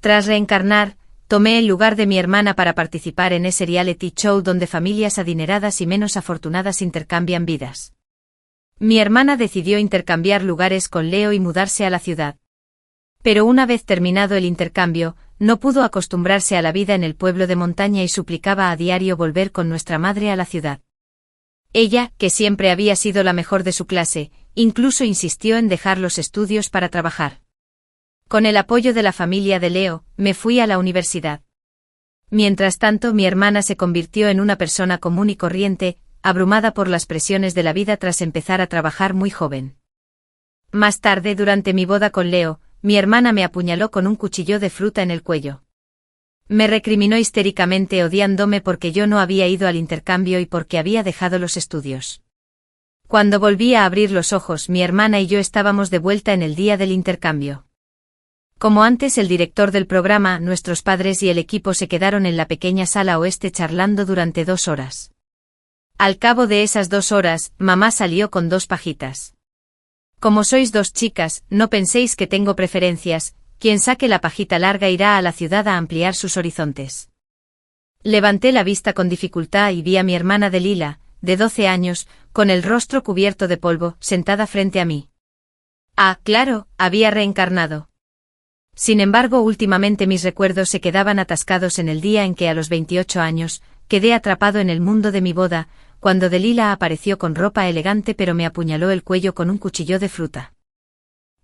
Tras reencarnar, tomé el lugar de mi hermana para participar en ese reality show donde familias adineradas y menos afortunadas intercambian vidas. Mi hermana decidió intercambiar lugares con Leo y mudarse a la ciudad. Pero una vez terminado el intercambio, no pudo acostumbrarse a la vida en el pueblo de montaña y suplicaba a diario volver con nuestra madre a la ciudad. Ella, que siempre había sido la mejor de su clase, incluso insistió en dejar los estudios para trabajar. Con el apoyo de la familia de Leo, me fui a la universidad. Mientras tanto, mi hermana se convirtió en una persona común y corriente, abrumada por las presiones de la vida tras empezar a trabajar muy joven. Más tarde, durante mi boda con Leo, mi hermana me apuñaló con un cuchillo de fruta en el cuello. Me recriminó histéricamente odiándome porque yo no había ido al intercambio y porque había dejado los estudios. Cuando volví a abrir los ojos, mi hermana y yo estábamos de vuelta en el día del intercambio. Como antes, el director del programa, nuestros padres y el equipo se quedaron en la pequeña sala oeste charlando durante 2 horas. Al cabo de esas 2 horas, mamá salió con 2 pajitas. Como sois 2 chicas, no penséis que tengo preferencias, quien saque la pajita larga irá a la ciudad a ampliar sus horizontes. Levanté la vista con dificultad y vi a mi hermana Delila, de 12 años, con el rostro cubierto de polvo, sentada frente a mí. Ah, claro, había reencarnado. Sin embargo, últimamente mis recuerdos se quedaban atascados en el día en que a los 28 años, quedé atrapado en el mundo de mi boda, cuando Delila apareció con ropa elegante pero me apuñaló el cuello con un cuchillo de fruta.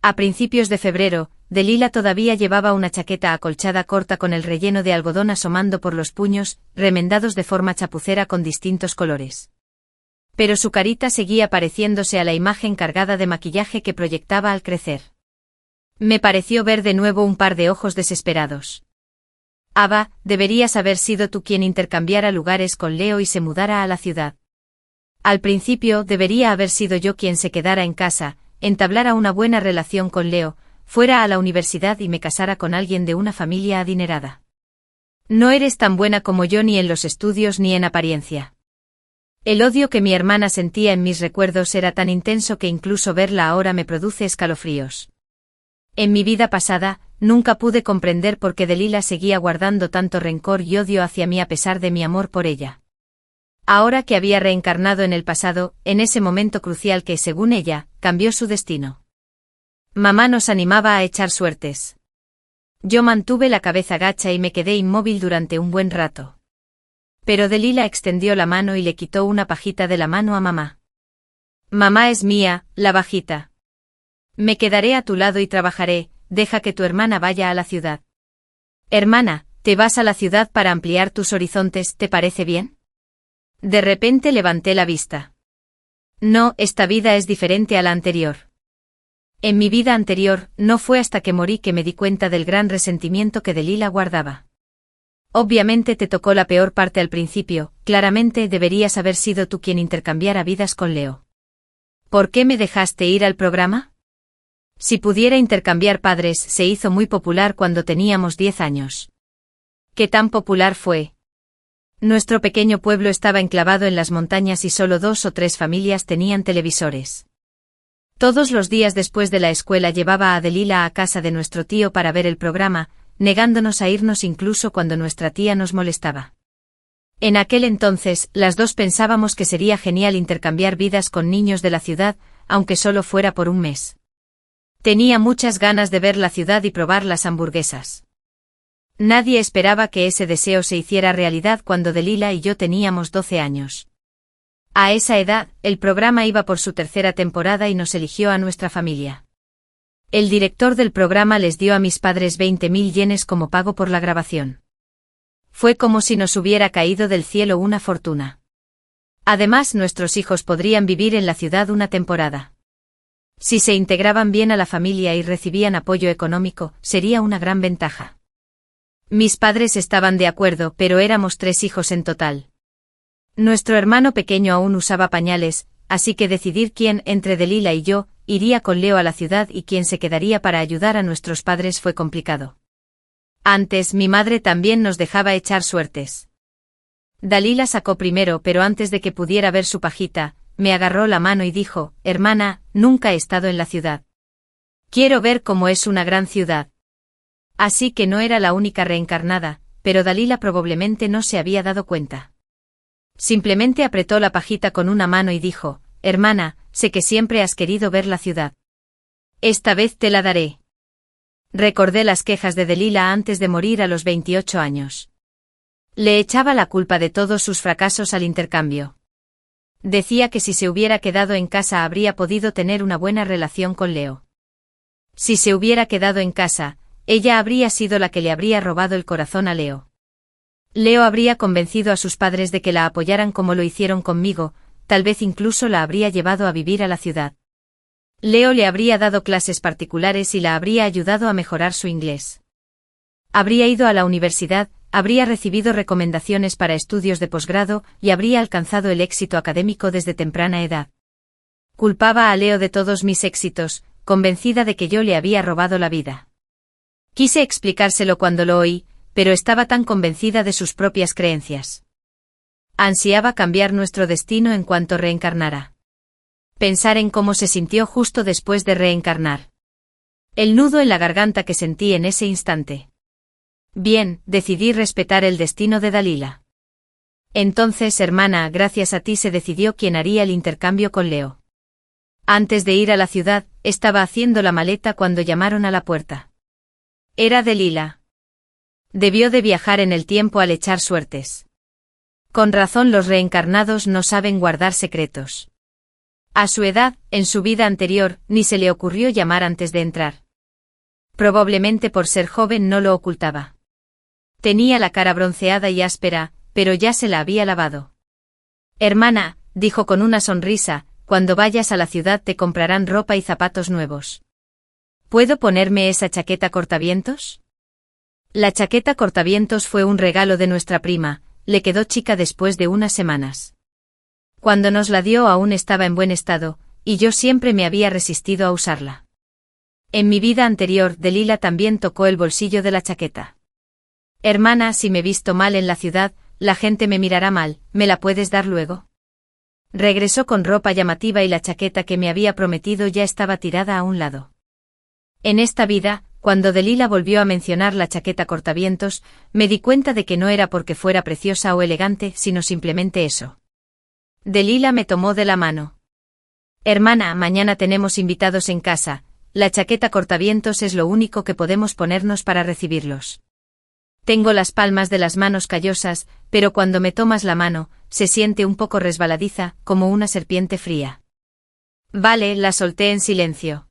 A principios de febrero, Delila todavía llevaba una chaqueta acolchada corta con el relleno de algodón asomando por los puños, remendados de forma chapucera con distintos colores. Pero su carita seguía pareciéndose a la imagen cargada de maquillaje que proyectaba al crecer. Me pareció ver de nuevo un par de ojos desesperados. Ava, deberías haber sido tú quien intercambiara lugares con Leo y se mudara a la ciudad. Al principio debería haber sido yo quien se quedara en casa, entablara una buena relación con Leo, fuera a la universidad y me casara con alguien de una familia adinerada. No eres tan buena como yo ni en los estudios ni en apariencia. El odio que mi hermana sentía en mis recuerdos era tan intenso que incluso verla ahora me produce escalofríos. En mi vida pasada, nunca pude comprender por qué Delila seguía guardando tanto rencor y odio hacia mí a pesar de mi amor por ella. Ahora que había reencarnado en el pasado, en ese momento crucial que, según ella, cambió su destino. Mamá nos animaba a echar suertes. Yo mantuve la cabeza gacha y me quedé inmóvil durante un buen rato. Pero Delila extendió la mano y le quitó una pajita de la mano a mamá. Mamá es mía, la pajita. Me quedaré a tu lado y trabajaré, deja que tu hermana vaya a la ciudad. Hermana, ¿te vas a la ciudad para ampliar tus horizontes, te parece bien? De repente levanté la vista. No, esta vida es diferente a la anterior. En mi vida anterior, no fue hasta que morí que me di cuenta del gran resentimiento que Delila guardaba. Obviamente te tocó la peor parte al principio, claramente deberías haber sido tú quien intercambiara vidas con Leo. ¿Por qué me dejaste ir al programa? Si pudiera intercambiar padres, se hizo muy popular cuando teníamos 10 años. ¿Qué tan popular fue? Nuestro pequeño pueblo estaba enclavado en las montañas y solo 2 o 3 familias tenían televisores. Todos los días después de la escuela llevaba a Delila a casa de nuestro tío para ver el programa, negándonos a irnos incluso cuando nuestra tía nos molestaba. En aquel entonces, las 2 pensábamos que sería genial intercambiar vidas con niños de la ciudad, aunque solo fuera por un mes. Tenía muchas ganas de ver la ciudad y probar las hamburguesas. Nadie esperaba que ese deseo se hiciera realidad cuando Delila y yo teníamos 12 años. A esa edad, el programa iba por su 3ª temporada y nos eligió a nuestra familia. El director del programa les dio a mis padres 20.000 yenes como pago por la grabación. Fue como si nos hubiera caído del cielo una fortuna. Además, nuestros hijos podrían vivir en la ciudad una temporada. Si se integraban bien a la familia y recibían apoyo económico, sería una gran ventaja. Mis padres estaban de acuerdo, pero éramos 3 hijos en total. Nuestro hermano pequeño aún usaba pañales, así que decidir quién, entre Delila y yo, iría con Leo a la ciudad y quién se quedaría para ayudar a nuestros padres fue complicado. Antes, mi madre también nos dejaba echar suertes. Dalila sacó primero, pero antes de que pudiera ver su pajita, me agarró la mano y dijo, hermana, nunca he estado en la ciudad. Quiero ver cómo es una gran ciudad. Así que no era la única reencarnada, pero Dalila probablemente no se había dado cuenta. Simplemente apretó la pajita con una mano y dijo: «Hermana, sé que siempre has querido ver la ciudad. Esta vez te la daré». Recordé las quejas de Dalila antes de morir a los 28 años. Le echaba la culpa de todos sus fracasos al intercambio. Decía que si se hubiera quedado en casa habría podido tener una buena relación con Leo. Si se hubiera quedado en casa, ella habría sido la que le habría robado el corazón a Leo. Leo habría convencido a sus padres de que la apoyaran como lo hicieron conmigo, tal vez incluso la habría llevado a vivir a la ciudad. Leo le habría dado clases particulares y la habría ayudado a mejorar su inglés. Habría ido a la universidad, habría recibido recomendaciones para estudios de posgrado y habría alcanzado el éxito académico desde temprana edad. Culpaba a Leo de todos mis éxitos, convencida de que yo le había robado la vida. Quise explicárselo cuando lo oí, pero estaba tan convencida de sus propias creencias. Ansiaba cambiar nuestro destino en cuanto reencarnara. Pensar en cómo se sintió justo después de reencarnar. El nudo en la garganta que sentí en ese instante. Bien, decidí respetar el destino de Dalila. Entonces, hermana, gracias a ti se decidió quién haría el intercambio con Leo. Antes de ir a la ciudad, estaba haciendo la maleta cuando llamaron a la puerta. Era Dalila. Debió de viajar en el tiempo al echar suertes. Con razón los reencarnados no saben guardar secretos. A su edad, en su vida anterior, ni se le ocurrió llamar antes de entrar. Probablemente por ser joven no lo ocultaba. Tenía la cara bronceada y áspera, pero ya se la había lavado. Hermana, dijo con una sonrisa, cuando vayas a la ciudad te comprarán ropa y zapatos nuevos. ¿Puedo ponerme esa chaqueta cortavientos? La chaqueta cortavientos fue un regalo de nuestra prima, le quedó chica después de unas semanas. Cuando nos la dio aún estaba en buen estado, y yo siempre me había resistido a usarla. En mi vida anterior, Dalila también tocó el bolsillo de la chaqueta. Hermana, si me visto mal en la ciudad, la gente me mirará mal, ¿me la puedes dar luego? Regresó con ropa llamativa y la chaqueta que me había prometido ya estaba tirada a un lado. En esta vida, cuando Dalila volvió a mencionar la chaqueta cortavientos, me di cuenta de que no era porque fuera preciosa o elegante, sino simplemente eso. Dalila me tomó de la mano. Hermana, mañana tenemos invitados en casa, la chaqueta cortavientos es lo único que podemos ponernos para recibirlos. Tengo las palmas de las manos callosas, pero cuando me tomas la mano, se siente un poco resbaladiza, como una serpiente fría. Vale, la solté en silencio.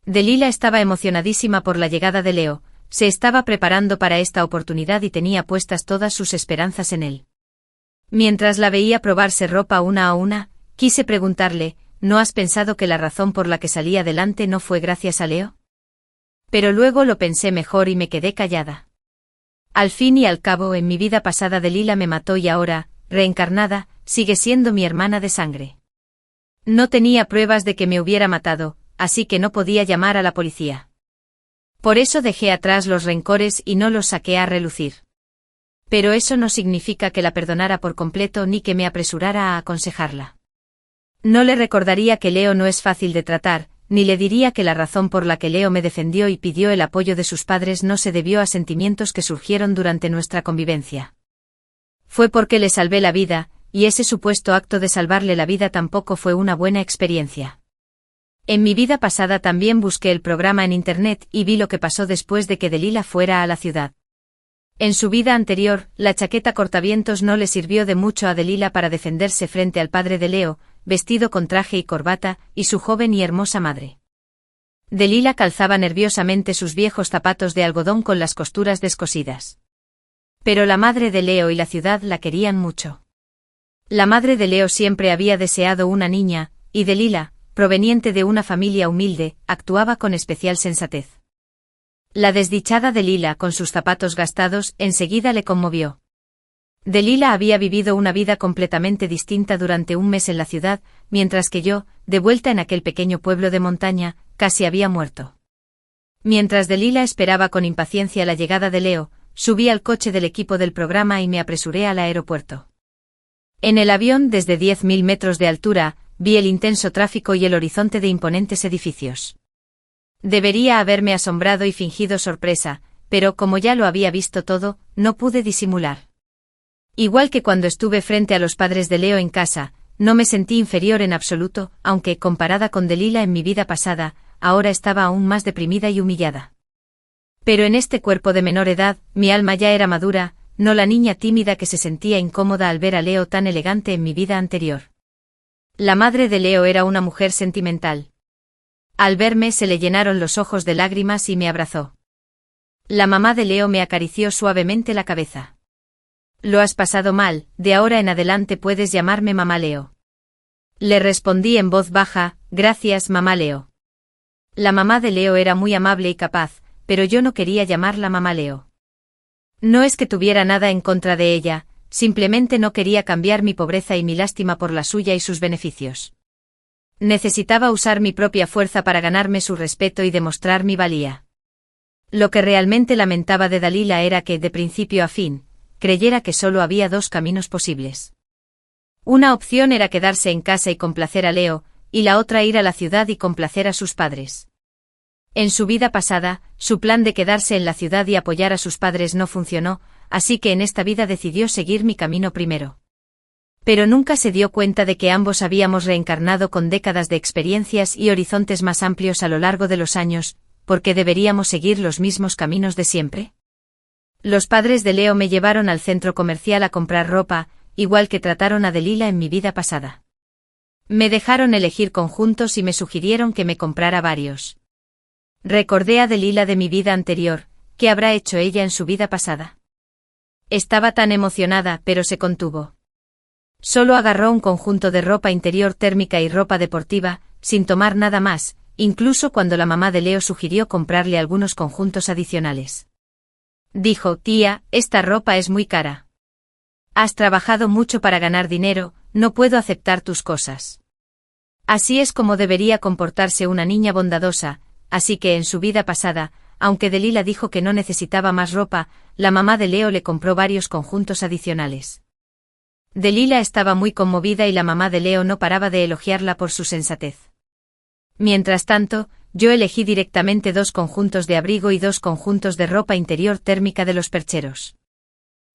Dalila estaba emocionadísima por la llegada de Leo, se estaba preparando para esta oportunidad y tenía puestas todas sus esperanzas en él. Mientras la veía probarse ropa una a una, quise preguntarle, ¿no has pensado que la razón por la que salí adelante no fue gracias a Leo? Pero luego lo pensé mejor y me quedé callada. Al fin y al cabo, en mi vida pasada Dalila me mató y ahora, reencarnada, sigue siendo mi hermana de sangre. No tenía pruebas de que me hubiera matado, así que no podía llamar a la policía. Por eso dejé atrás los rencores y no los saqué a relucir. Pero eso no significa que la perdonara por completo ni que me apresurara a aconsejarla. No le recordaría que Leo no es fácil de tratar, ni le diría que la razón por la que Leo me defendió y pidió el apoyo de sus padres no se debió a sentimientos que surgieron durante nuestra convivencia. Fue porque le salvé la vida, y ese supuesto acto de salvarle la vida tampoco fue una buena experiencia. En mi vida pasada también busqué el programa en internet y vi lo que pasó después de que Dalila fuera a la ciudad. En su vida anterior, la chaqueta cortavientos no le sirvió de mucho a Dalila para defenderse frente al padre de Leo, vestido con traje y corbata, y su joven y hermosa madre. Dalila calzaba nerviosamente sus viejos zapatos de algodón con las costuras descosidas. Pero la madre de Leo y la ciudad la querían mucho. La madre de Leo siempre había deseado una niña, y Dalila, proveniente de una familia humilde, actuaba con especial sensatez. La desdichada Dalila, con sus zapatos gastados, enseguida le conmovió. Dalila había vivido una vida completamente distinta durante un mes en la ciudad, mientras que yo, de vuelta en aquel pequeño pueblo de montaña, casi había muerto. Mientras Dalila esperaba con impaciencia la llegada de Leo, subí al coche del equipo del programa y me apresuré al aeropuerto. En el avión, desde 10.000 metros de altura, vi el intenso tráfico y el horizonte de imponentes edificios. Debería haberme asombrado y fingido sorpresa, pero como ya lo había visto todo, no pude disimular. Igual que cuando estuve frente a los padres de Leo en casa, no me sentí inferior en absoluto, aunque, comparada con Delila en mi vida pasada, ahora estaba aún más deprimida y humillada. Pero en este cuerpo de menor edad, mi alma ya era madura, no la niña tímida que se sentía incómoda al ver a Leo tan elegante en mi vida anterior. La madre de Leo era una mujer sentimental. Al verme se le llenaron los ojos de lágrimas y me abrazó. La mamá de Leo me acarició suavemente la cabeza. «Lo has pasado mal, de ahora en adelante puedes llamarme mamá Leo». Le respondí en voz baja, «Gracias, mamá Leo». La mamá de Leo era muy amable y capaz, pero yo no quería llamarla mamá Leo. No es que tuviera nada en contra de ella, simplemente no quería cambiar mi pobreza y mi lástima por la suya y sus beneficios. Necesitaba usar mi propia fuerza para ganarme su respeto y demostrar mi valía. Lo que realmente lamentaba de Dalila era que, de principio a fin, creyera que solo había dos caminos posibles. Una opción era quedarse en casa y complacer a Leo, y la otra ir a la ciudad y complacer a sus padres. En su vida pasada, su plan de quedarse en la ciudad y apoyar a sus padres no funcionó, así que en esta vida decidió seguir mi camino primero. Pero nunca se dio cuenta de que ambos habíamos reencarnado con décadas de experiencias y horizontes más amplios a lo largo de los años, ¿por qué deberíamos seguir los mismos caminos de siempre? Los padres de Leo me llevaron al centro comercial a comprar ropa, igual que trataron a Delila en mi vida pasada. Me dejaron elegir conjuntos y me sugirieron que me comprara varios. Recordé a Delila de mi vida anterior, ¿qué habrá hecho ella en su vida pasada? Estaba tan emocionada, pero se contuvo. Solo agarró un conjunto de ropa interior térmica y ropa deportiva, sin tomar nada más, incluso cuando la mamá de Leo sugirió comprarle algunos conjuntos adicionales. Dijo, «Tía, esta ropa es muy cara. Has trabajado mucho para ganar dinero, no puedo aceptar tus cosas». Así es como debería comportarse una niña bondadosa, así que en su vida pasada, aunque Delila dijo que no necesitaba más ropa, la mamá de Leo le compró varios conjuntos adicionales. Delila estaba muy conmovida y la mamá de Leo no paraba de elogiarla por su sensatez. Mientras tanto, yo elegí directamente 2 conjuntos de abrigo y 2 conjuntos de ropa interior térmica de los percheros.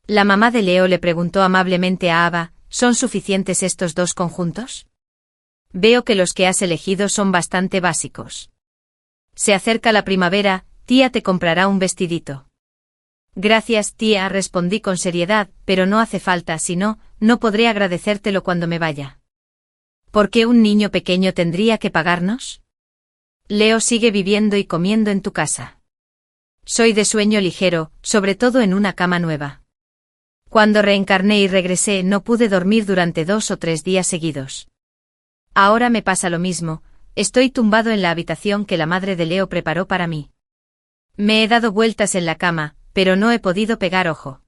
La mamá de Leo le preguntó amablemente a Ava, ¿son suficientes estos 2 conjuntos? Veo que los que has elegido son bastante básicos. Se acerca la primavera, tía te comprará un vestidito. Gracias, tía, respondí con seriedad, pero no hace falta, si no, no podré agradecértelo cuando me vaya. ¿Por qué un niño pequeño tendría que pagarnos? Leo sigue viviendo y comiendo en tu casa. Soy de sueño ligero, sobre todo en una cama nueva. Cuando reencarné y regresé no pude dormir durante 2 o 3 días seguidos. Ahora me pasa lo mismo, estoy tumbado en la habitación que la madre de Leo preparó para mí. Me he dado vueltas en la cama, pero no he podido pegar ojo.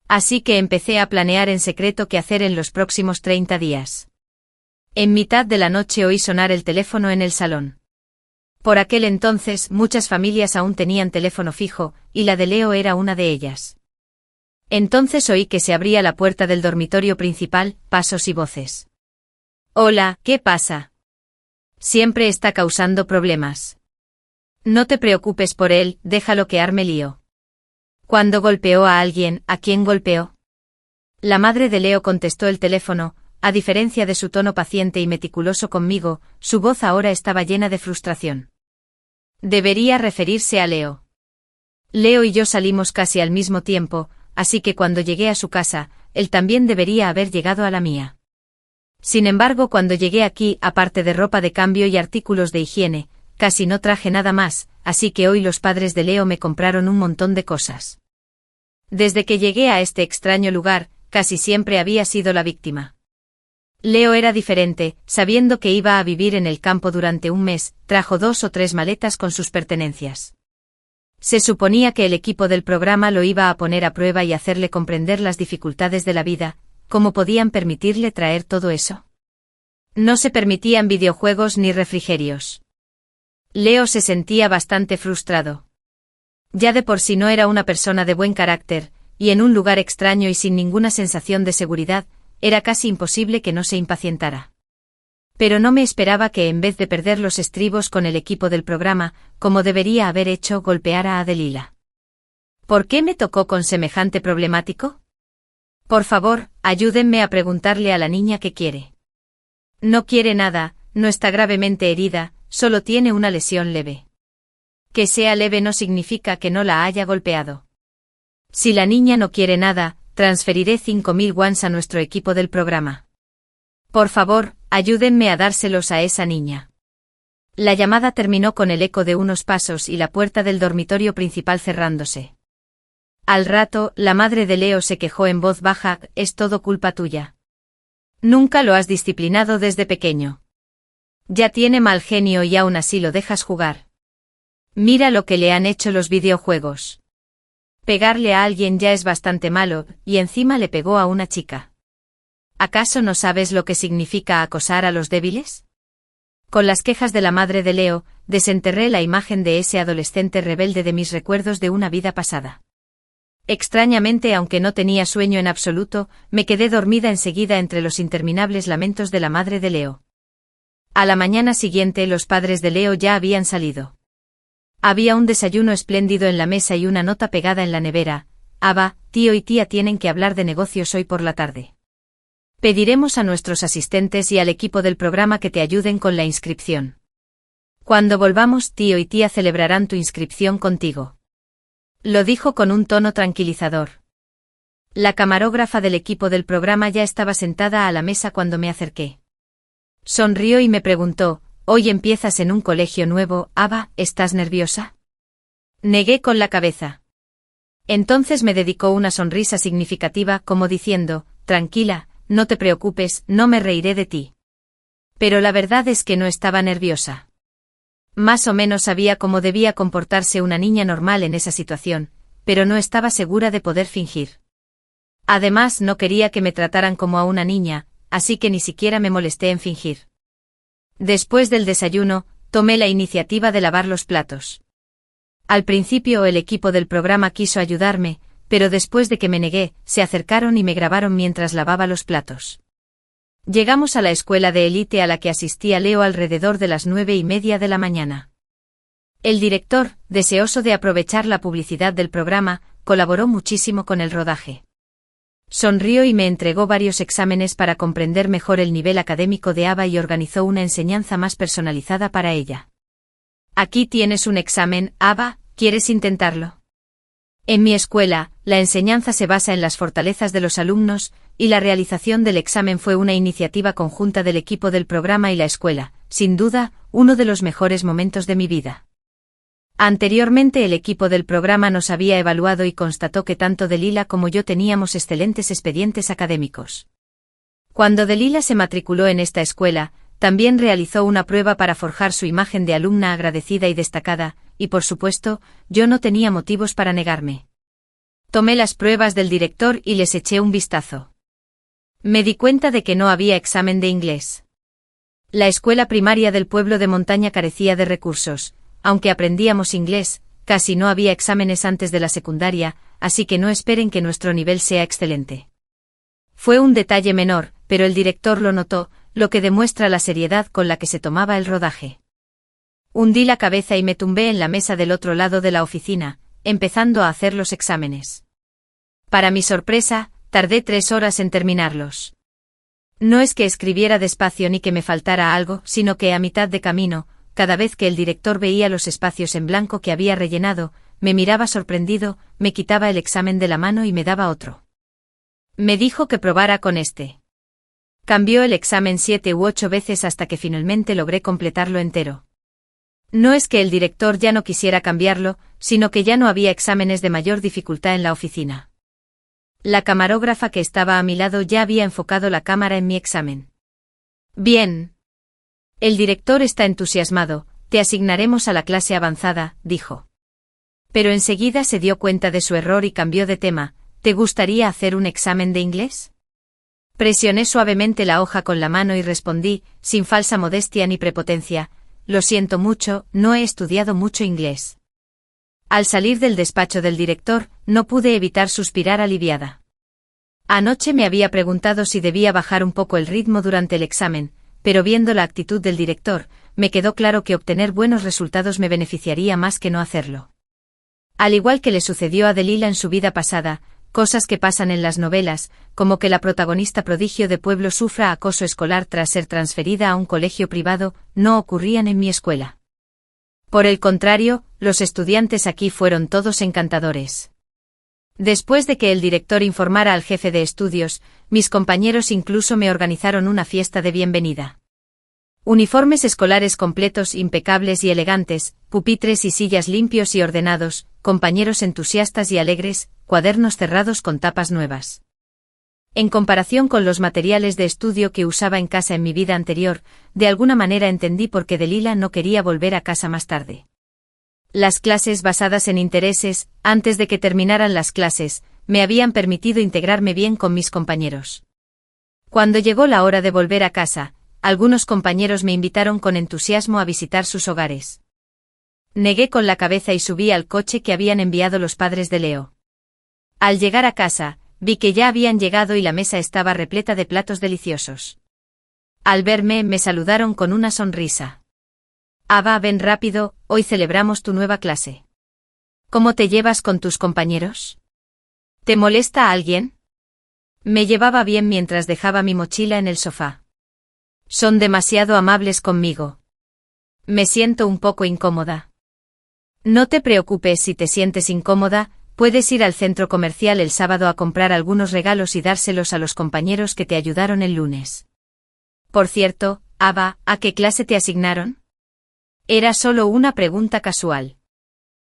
Así que empecé a planear en secreto qué hacer en los próximos 30 días. En mitad de la noche oí sonar el teléfono en el salón. Por aquel entonces muchas familias aún tenían teléfono fijo, y la de Leo era una de ellas. Entonces oí que se abría la puerta del dormitorio principal, pasos y voces. «Hola, ¿qué pasa?» «Siempre está causando problemas. No te preocupes por él, déjalo que arme lío». «¿Cuándo golpeó a alguien, a quién golpeó?» La madre de Leo contestó el teléfono. A diferencia de su tono paciente y meticuloso conmigo, su voz ahora estaba llena de frustración. Debería referirse a Leo. Leo y yo salimos casi al mismo tiempo, así que cuando llegué a su casa, él también debería haber llegado a la mía. Sin embargo, cuando llegué aquí, aparte de ropa de cambio y artículos de higiene, casi no traje nada más, así que hoy los padres de Leo me compraron un montón de cosas. Desde que llegué a este extraño lugar, casi siempre había sido la víctima. Leo era diferente, sabiendo que iba a vivir en el campo durante un mes, trajo 2 o 3 maletas con sus pertenencias. Se suponía que el equipo del programa lo iba a poner a prueba y hacerle comprender las dificultades de la vida. ¿Cómo podían permitirle traer todo eso? No se permitían videojuegos ni refrigerios. Leo se sentía bastante frustrado. Ya de por sí no era una persona de buen carácter, y en un lugar extraño y sin ninguna sensación de seguridad, era casi imposible que no se impacientara. Pero no me esperaba que en vez de perder los estribos con el equipo del programa, como debería haber hecho, golpeara a Delila. ¿Por qué me tocó con semejante problemático? Por favor, ayúdenme a preguntarle a la niña qué quiere. No quiere nada, no está gravemente herida, solo tiene una lesión leve. Que sea leve no significa que no la haya golpeado. Si la niña no quiere nada, transferiré 5.000 wons a nuestro equipo del programa. Por favor, ayúdenme a dárselos a esa niña. La llamada terminó con el eco de unos pasos y la puerta del dormitorio principal cerrándose. Al rato, la madre de Leo se quejó en voz baja: «Es todo culpa tuya. Nunca lo has disciplinado desde pequeño. Ya tiene mal genio y aún así lo dejas jugar. Mira lo que le han hecho los videojuegos. Pegarle a alguien ya es bastante malo, y encima le pegó a una chica. ¿Acaso no sabes lo que significa acosar a los débiles?». Con las quejas de la madre de Leo, desenterré la imagen de ese adolescente rebelde de mis recuerdos de una vida pasada. Extrañamente, aunque no tenía sueño en absoluto, me quedé dormida enseguida entre los interminables lamentos de la madre de Leo. A la mañana siguiente los padres de Leo ya habían salido. Había un desayuno espléndido en la mesa y una nota pegada en la nevera: «Aba, tío y tía tienen que hablar de negocios hoy por la tarde. Pediremos a nuestros asistentes y al equipo del programa que te ayuden con la inscripción. Cuando volvamos, tío y tía celebrarán tu inscripción contigo». Lo dijo con un tono tranquilizador. La camarógrafa del equipo del programa ya estaba sentada a la mesa cuando me acerqué. Sonrió y me preguntó: «Hoy empiezas en un colegio nuevo, Aba, ¿estás nerviosa?». Negué con la cabeza. Entonces me dedicó una sonrisa significativa, como diciendo: «Tranquila, no te preocupes, no me reiré de ti». Pero la verdad es que no estaba nerviosa. Más o menos sabía cómo debía comportarse una niña normal en esa situación, pero no estaba segura de poder fingir. Además, no quería que me trataran como a una niña, así que ni siquiera me molesté en fingir. Después del desayuno, tomé la iniciativa de lavar los platos. Al principio el equipo del programa quiso ayudarme, pero después de que me negué, se acercaron y me grabaron mientras lavaba los platos. Llegamos a la escuela de élite a la que asistía Leo alrededor de las 9:30 de la mañana. El director, deseoso de aprovechar la publicidad del programa, colaboró muchísimo con el rodaje. Sonrió y me entregó varios exámenes para comprender mejor el nivel académico de Aba y organizó una enseñanza más personalizada para ella. «Aquí tienes un examen, Aba, ¿quieres intentarlo?». En mi escuela, la enseñanza se basa en las fortalezas de los alumnos, y la realización del examen fue una iniciativa conjunta del equipo del programa y la escuela, sin duda, uno de los mejores momentos de mi vida. Anteriormente el equipo del programa nos había evaluado y constató que tanto Delila como yo teníamos excelentes expedientes académicos. Cuando Delila se matriculó en esta escuela, también realizó una prueba para forjar su imagen de alumna agradecida y destacada, y por supuesto, yo no tenía motivos para negarme. Tomé las pruebas del director y les eché un vistazo. Me di cuenta de que no había examen de inglés. La escuela primaria del pueblo de montaña carecía de recursos. Aunque aprendíamos inglés, casi no había exámenes antes de la secundaria, así que no esperen que nuestro nivel sea excelente. Fue un detalle menor, pero el director lo notó, lo que demuestra la seriedad con la que se tomaba el rodaje. Hundí la cabeza y me tumbé en la mesa del otro lado de la oficina, empezando a hacer los exámenes. Para mi sorpresa, tardé 3 horas en terminarlos. No es que escribiera despacio ni que me faltara algo, sino que a mitad de camino, cada vez que el director veía los espacios en blanco que había rellenado, me miraba sorprendido, me quitaba el examen de la mano y me daba otro. Me dijo que probara con este. Cambió el examen 7 u 8 veces hasta que finalmente logré completarlo entero. No es que el director ya no quisiera cambiarlo, sino que ya no había exámenes de mayor dificultad en la oficina. La camarógrafa que estaba a mi lado ya había enfocado la cámara en mi examen. «Bien. El director está entusiasmado, te asignaremos a la clase avanzada», dijo. Pero enseguida se dio cuenta de su error y cambió de tema: «¿Te gustaría hacer un examen de inglés?». Presioné suavemente la hoja con la mano y respondí, sin falsa modestia ni prepotencia: «Lo siento mucho, no he estudiado mucho inglés». Al salir del despacho del director, no pude evitar suspirar aliviada. Anoche me había preguntado si debía bajar un poco el ritmo durante el examen, pero viendo la actitud del director, me quedó claro que obtener buenos resultados me beneficiaría más que no hacerlo. Al igual que le sucedió a Delila en su vida pasada, cosas que pasan en las novelas, como que la protagonista prodigio de pueblo sufra acoso escolar tras ser transferida a un colegio privado, no ocurrían en mi escuela. Por el contrario, los estudiantes aquí fueron todos encantadores. Después de que el director informara al jefe de estudios, mis compañeros incluso me organizaron una fiesta de bienvenida. Uniformes escolares completos, impecables y elegantes, pupitres y sillas limpios y ordenados, compañeros entusiastas y alegres, cuadernos cerrados con tapas nuevas. En comparación con los materiales de estudio que usaba en casa en mi vida anterior, de alguna manera entendí por qué Delila no quería volver a casa más tarde. Las clases basadas en intereses, antes de que terminaran las clases, me habían permitido integrarme bien con mis compañeros. Cuando llegó la hora de volver a casa, algunos compañeros me invitaron con entusiasmo a visitar sus hogares. Negué con la cabeza y subí al coche que habían enviado los padres de Leo. Al llegar a casa, vi que ya habían llegado y la mesa estaba repleta de platos deliciosos. Al verme, me saludaron con una sonrisa. Ava, ven rápido, hoy celebramos tu nueva clase. ¿Cómo te llevas con tus compañeros? ¿Te molesta a alguien? Me llevaba bien mientras dejaba mi mochila en el sofá. Son demasiado amables conmigo. Me siento un poco incómoda. No te preocupes si te sientes incómoda, puedes ir al centro comercial el sábado a comprar algunos regalos y dárselos a los compañeros que te ayudaron el lunes. Por cierto, Ava, ¿a qué clase te asignaron? Era solo una pregunta casual.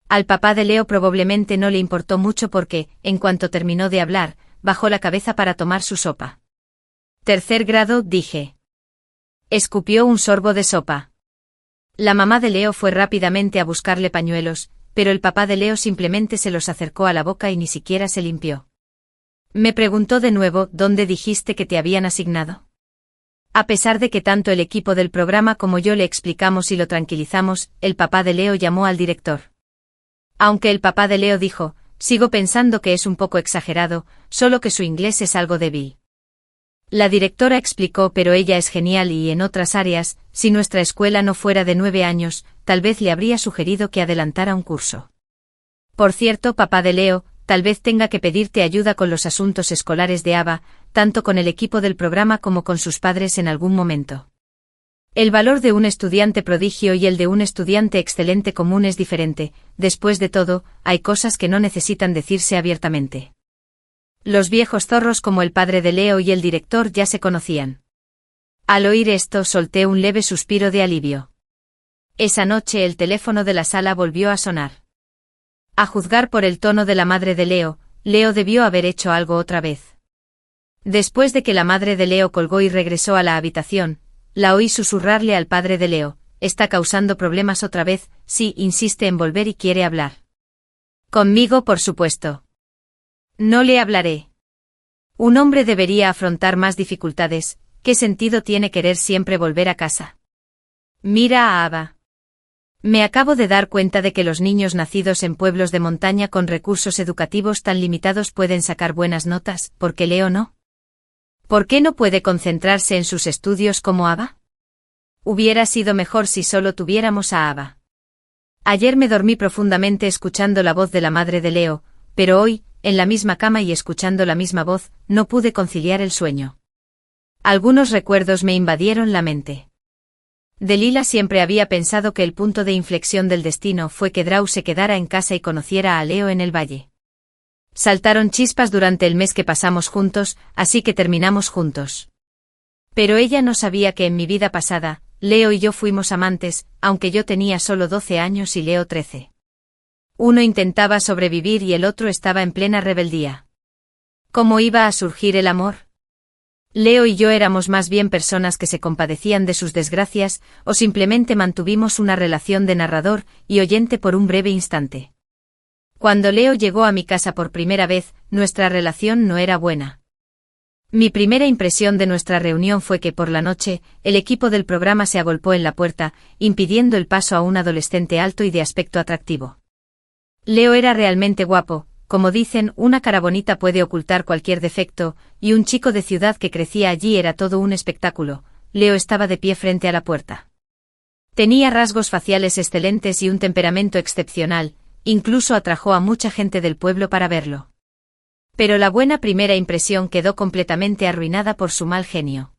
Al papá de Leo probablemente no le importó mucho porque, en cuanto terminó de hablar, bajó la cabeza para tomar su sopa. Tercer grado, dije. Escupió un sorbo de sopa. La mamá de Leo fue rápidamente a buscarle pañuelos, pero el papá de Leo simplemente se los acercó a la boca y ni siquiera se limpió. Me preguntó de nuevo, ¿dónde dijiste que te habían asignado? A pesar de que tanto el equipo del programa como yo le explicamos y lo tranquilizamos, el papá de Leo llamó al director. Aunque el papá de Leo dijo, sigo pensando que es un poco exagerado, solo que su inglés es algo débil. La directora explicó, pero ella es genial y en otras áreas, si nuestra escuela no fuera de 9 años, tal vez le habría sugerido que adelantara un curso. Por cierto, papá de Leo, tal vez tenga que pedirte ayuda con los asuntos escolares de Ava, tanto con el equipo del programa como con sus padres en algún momento. El valor de un estudiante prodigio y el de un estudiante excelente común es diferente, después de todo, hay cosas que no necesitan decirse abiertamente. Los viejos zorros como el padre de Leo y el director ya se conocían. Al oír esto solté un leve suspiro de alivio. Esa noche el teléfono de la sala volvió a sonar. A juzgar por el tono de la madre de Leo, Leo debió haber hecho algo otra vez. Después de que la madre de Leo colgó y regresó a la habitación, la oí susurrarle al padre de Leo, está causando problemas otra vez, sí, insiste en volver y quiere hablar. Conmigo, por supuesto. No le hablaré. Un hombre debería afrontar más dificultades, ¿qué sentido tiene querer siempre volver a casa? Mira a Ava. Me acabo de dar cuenta de que los niños nacidos en pueblos de montaña con recursos educativos tan limitados pueden sacar buenas notas, ¿por qué Leo no? ¿Por qué no puede concentrarse en sus estudios como Ava? Hubiera sido mejor si solo tuviéramos a Ava. Ayer me dormí profundamente escuchando la voz de la madre de Leo, pero hoy, en la misma cama y escuchando la misma voz, no pude conciliar el sueño. Algunos recuerdos me invadieron la mente. Delila siempre había pensado que el punto de inflexión del destino fue que Drew se quedara en casa y conociera a Leo en el valle. Saltaron chispas durante el mes que pasamos juntos, así que terminamos juntos. Pero ella no sabía que en mi vida pasada, Leo y yo fuimos amantes, aunque yo tenía solo 12 años y Leo 13. Uno intentaba sobrevivir y el otro estaba en plena rebeldía. ¿Cómo iba a surgir el amor? Leo y yo éramos más bien personas que se compadecían de sus desgracias, o simplemente mantuvimos una relación de narrador y oyente por un breve instante. Cuando Leo llegó a mi casa por primera vez, nuestra relación no era buena. Mi primera impresión de nuestra reunión fue que por la noche, el equipo del programa se agolpó en la puerta, impidiendo el paso a un adolescente alto y de aspecto atractivo. Leo era realmente guapo, como dicen, una cara bonita puede ocultar cualquier defecto, y un chico de ciudad que crecía allí era todo un espectáculo. Leo estaba de pie frente a la puerta. Tenía rasgos faciales excelentes y un temperamento excepcional, incluso atrajo a mucha gente del pueblo para verlo. Pero la buena primera impresión quedó completamente arruinada por su mal genio.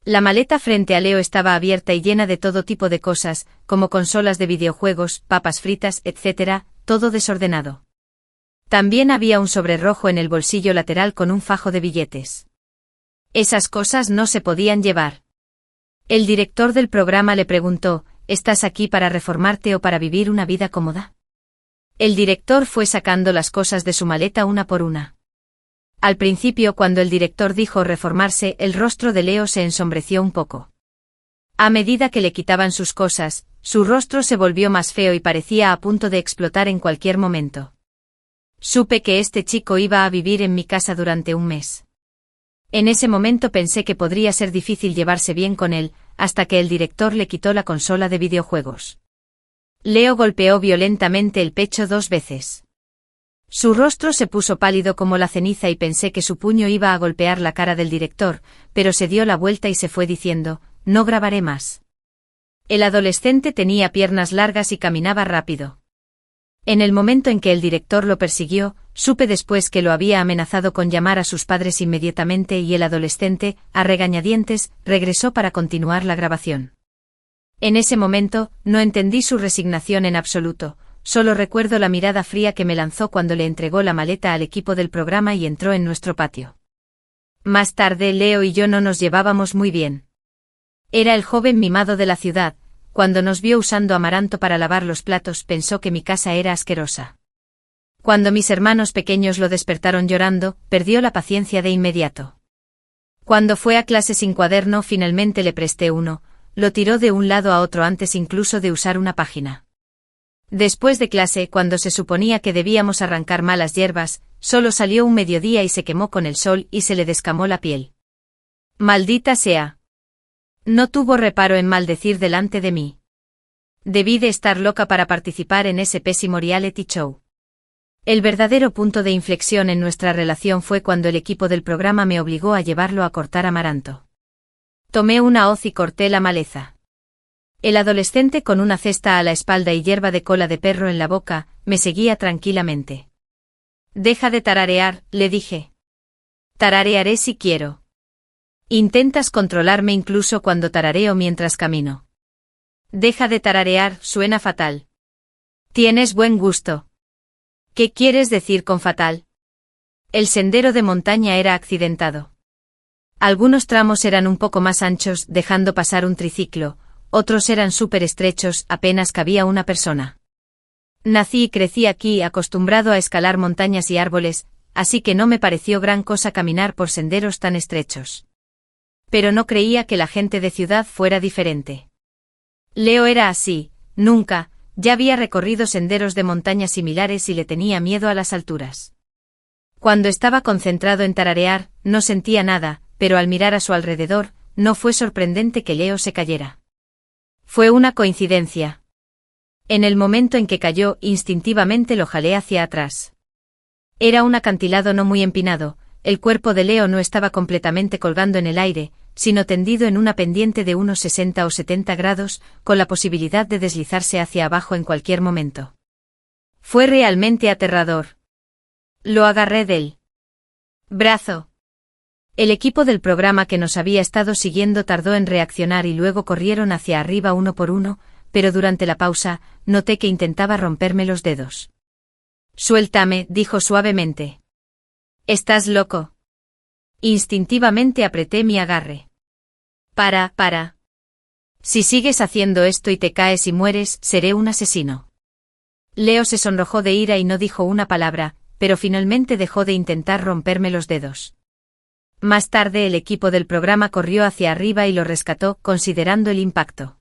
La maleta frente a Leo estaba abierta y llena de todo tipo de cosas, como consolas de videojuegos, papas fritas, etc., todo desordenado. También había un sobre rojo en el bolsillo lateral con un fajo de billetes. Esas cosas no se podían llevar. El director del programa le preguntó, ¿estás aquí para reformarte o para vivir una vida cómoda? El director fue sacando las cosas de su maleta una por una. Al principio, cuando el director dijo reformarse, el rostro de Leo se ensombreció un poco. A medida que le quitaban sus cosas, su rostro se volvió más feo y parecía a punto de explotar en cualquier momento. Supe que este chico iba a vivir en mi casa durante un mes. En ese momento pensé que podría ser difícil llevarse bien con él, hasta que el director le quitó la consola de videojuegos. Leo golpeó violentamente el pecho 2 veces. Su rostro se puso pálido como la ceniza y pensé que su puño iba a golpear la cara del director, pero se dio la vuelta y se fue diciendo, no grabaré más. El adolescente tenía piernas largas y caminaba rápido. En el momento en que el director lo persiguió, supe después que lo había amenazado con llamar a sus padres inmediatamente y el adolescente, a regañadientes, regresó para continuar la grabación. En ese momento, no entendí su resignación en absoluto. Solo recuerdo la mirada fría que me lanzó cuando le entregó la maleta al equipo del programa y entró en nuestro patio. Más tarde Leo y yo no nos llevábamos muy bien. Era el joven mimado de la ciudad. Cuando nos vio usando amaranto para lavar los platos pensó que mi casa era asquerosa. Cuando mis hermanos pequeños lo despertaron llorando, perdió la paciencia de inmediato. Cuando fue a clase sin cuaderno finalmente le presté uno, lo tiró de un lado a otro antes incluso de usar una página. Después de clase, cuando se suponía que debíamos arrancar malas hierbas, solo salió un mediodía y se quemó con el sol y se le descamó la piel. Maldita sea. No tuvo reparo en maldecir delante de mí. Debí de estar loca para participar en ese pésimo reality show. El verdadero punto de inflexión en nuestra relación fue cuando el equipo del programa me obligó a llevarlo a cortar amaranto. Tomé una hoz y corté la maleza. El adolescente con una cesta a la espalda y hierba de cola de perro en la boca, me seguía tranquilamente. Deja de tararear, le dije. Tararearé si quiero. Intentas controlarme incluso cuando tarareo mientras camino. Deja de tararear, suena fatal. Tienes buen gusto. ¿Qué quieres decir con fatal? El sendero de montaña era accidentado. Algunos tramos eran un poco más anchos, dejando pasar un triciclo. Otros eran súper estrechos, apenas cabía una persona. Nací y crecí aquí acostumbrado a escalar montañas y árboles, así que no me pareció gran cosa caminar por senderos tan estrechos. Pero no creía que la gente de ciudad fuera diferente. Leo era así, nunca, ya había recorrido senderos de montañas similares y le tenía miedo a las alturas. Cuando estaba concentrado en tararear, no sentía nada, pero al mirar a su alrededor, no fue sorprendente que Leo se cayera. Fue una coincidencia. En el momento en que cayó, instintivamente lo jalé hacia atrás. Era un acantilado no muy empinado, el cuerpo de Leo no estaba completamente colgando en el aire, sino tendido en una pendiente de unos 60 o 70 grados, con la posibilidad de deslizarse hacia abajo en cualquier momento. Fue realmente aterrador. Lo agarré del brazo. El equipo del programa que nos había estado siguiendo tardó en reaccionar y luego corrieron hacia arriba uno por uno, pero durante la pausa, noté que intentaba romperme los dedos. Suéltame, dijo suavemente. ¿Estás loco? Instintivamente apreté mi agarre. Para. Si sigues haciendo esto y te caes y mueres, seré un asesino. Leo se sonrojó de ira y no dijo una palabra, pero finalmente dejó de intentar romperme los dedos. Más tarde el equipo del programa corrió hacia arriba y lo rescató, considerando el impacto.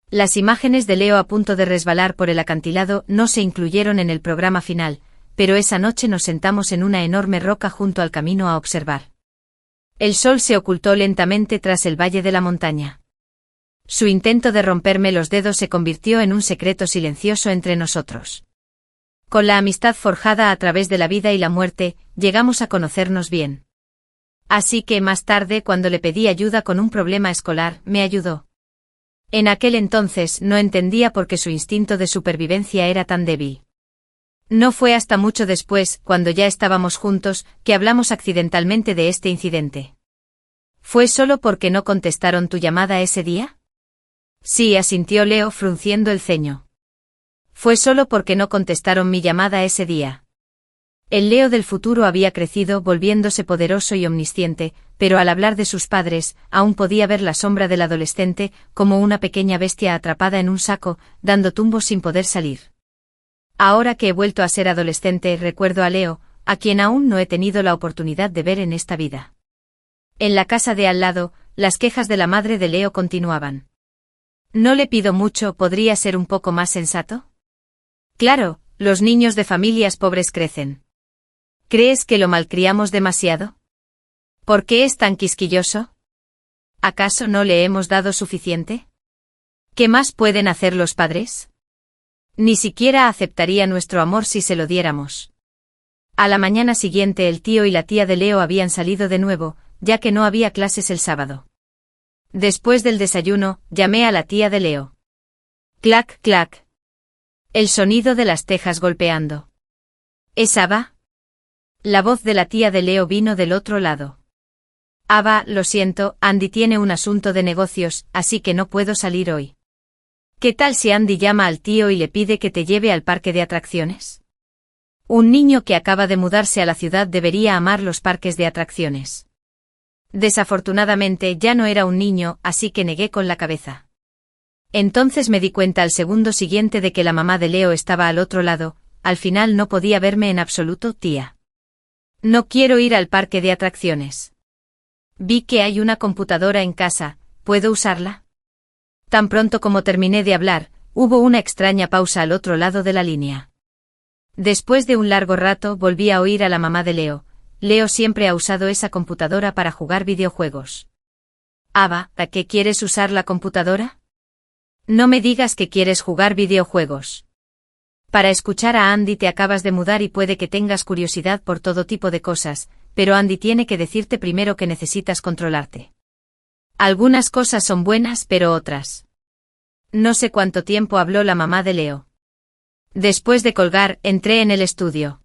Las imágenes de Leo a punto de resbalar por el acantilado no se incluyeron en el programa final, pero esa noche nos sentamos en una enorme roca junto al camino a observar. El sol se ocultó lentamente tras el valle de la montaña. Su intento de romperme los dedos se convirtió en un secreto silencioso entre nosotros. Con la amistad forjada a través de la vida y la muerte, llegamos a conocernos bien. Así que más tarde, cuando le pedí ayuda con un problema escolar, me ayudó. En aquel entonces no entendía por qué su instinto de supervivencia era tan débil. No fue hasta mucho después, cuando ya estábamos juntos, que hablamos accidentalmente de este incidente. ¿Fue solo porque no contestaron tu llamada ese día? Sí, asintió Leo frunciendo el ceño. Fue solo porque no contestaron mi llamada ese día. El Leo del futuro había crecido volviéndose poderoso y omnisciente, pero al hablar de sus padres, aún podía ver la sombra del adolescente, como una pequeña bestia atrapada en un saco, dando tumbos sin poder salir. Ahora que he vuelto a ser adolescente, recuerdo a Leo, a quien aún no he tenido la oportunidad de ver en esta vida. En la casa de al lado, las quejas de la madre de Leo continuaban. No le pido mucho, ¿podría ser un poco más sensato? Claro, los niños de familias pobres crecen. ¿Crees que lo malcriamos demasiado? ¿Por qué es tan quisquilloso? ¿Acaso no le hemos dado suficiente? ¿Qué más pueden hacer los padres? Ni siquiera aceptaría nuestro amor si se lo diéramos. A la mañana siguiente el tío y la tía de Leo habían salido de nuevo, ya que no había clases el sábado. Después del desayuno, llamé a la tía de Leo. Clac, clac. El sonido de las tejas golpeando. ¿Es Ava? La voz de la tía de Leo vino del otro lado. Ava, lo siento, Andy tiene un asunto de negocios, así que no puedo salir hoy. ¿Qué tal si Andy llama al tío y le pide que te lleve al parque de atracciones? Un niño que acaba de mudarse a la ciudad debería amar los parques de atracciones. Desafortunadamente ya no era un niño, así que negué con la cabeza. Entonces me di cuenta al segundo siguiente de que la mamá de Leo estaba al otro lado. Al final no podía verme en absoluto, tía. No quiero ir al parque de atracciones. Vi que hay una computadora en casa, ¿puedo usarla? Tan pronto como terminé de hablar, hubo una extraña pausa al otro lado de la línea. Después de un largo rato volví a oír a la mamá de Leo. Leo siempre ha usado esa computadora para jugar videojuegos. Ava, ¿a qué quieres usar la computadora? No me digas que quieres jugar videojuegos. Para escuchar a Andy te acabas de mudar y puede que tengas curiosidad por todo tipo de cosas, pero Andy tiene que decirte primero que necesitas controlarte. Algunas cosas son buenas, pero otras. No sé cuánto tiempo habló la mamá de Leo. Después de colgar, entré en el estudio.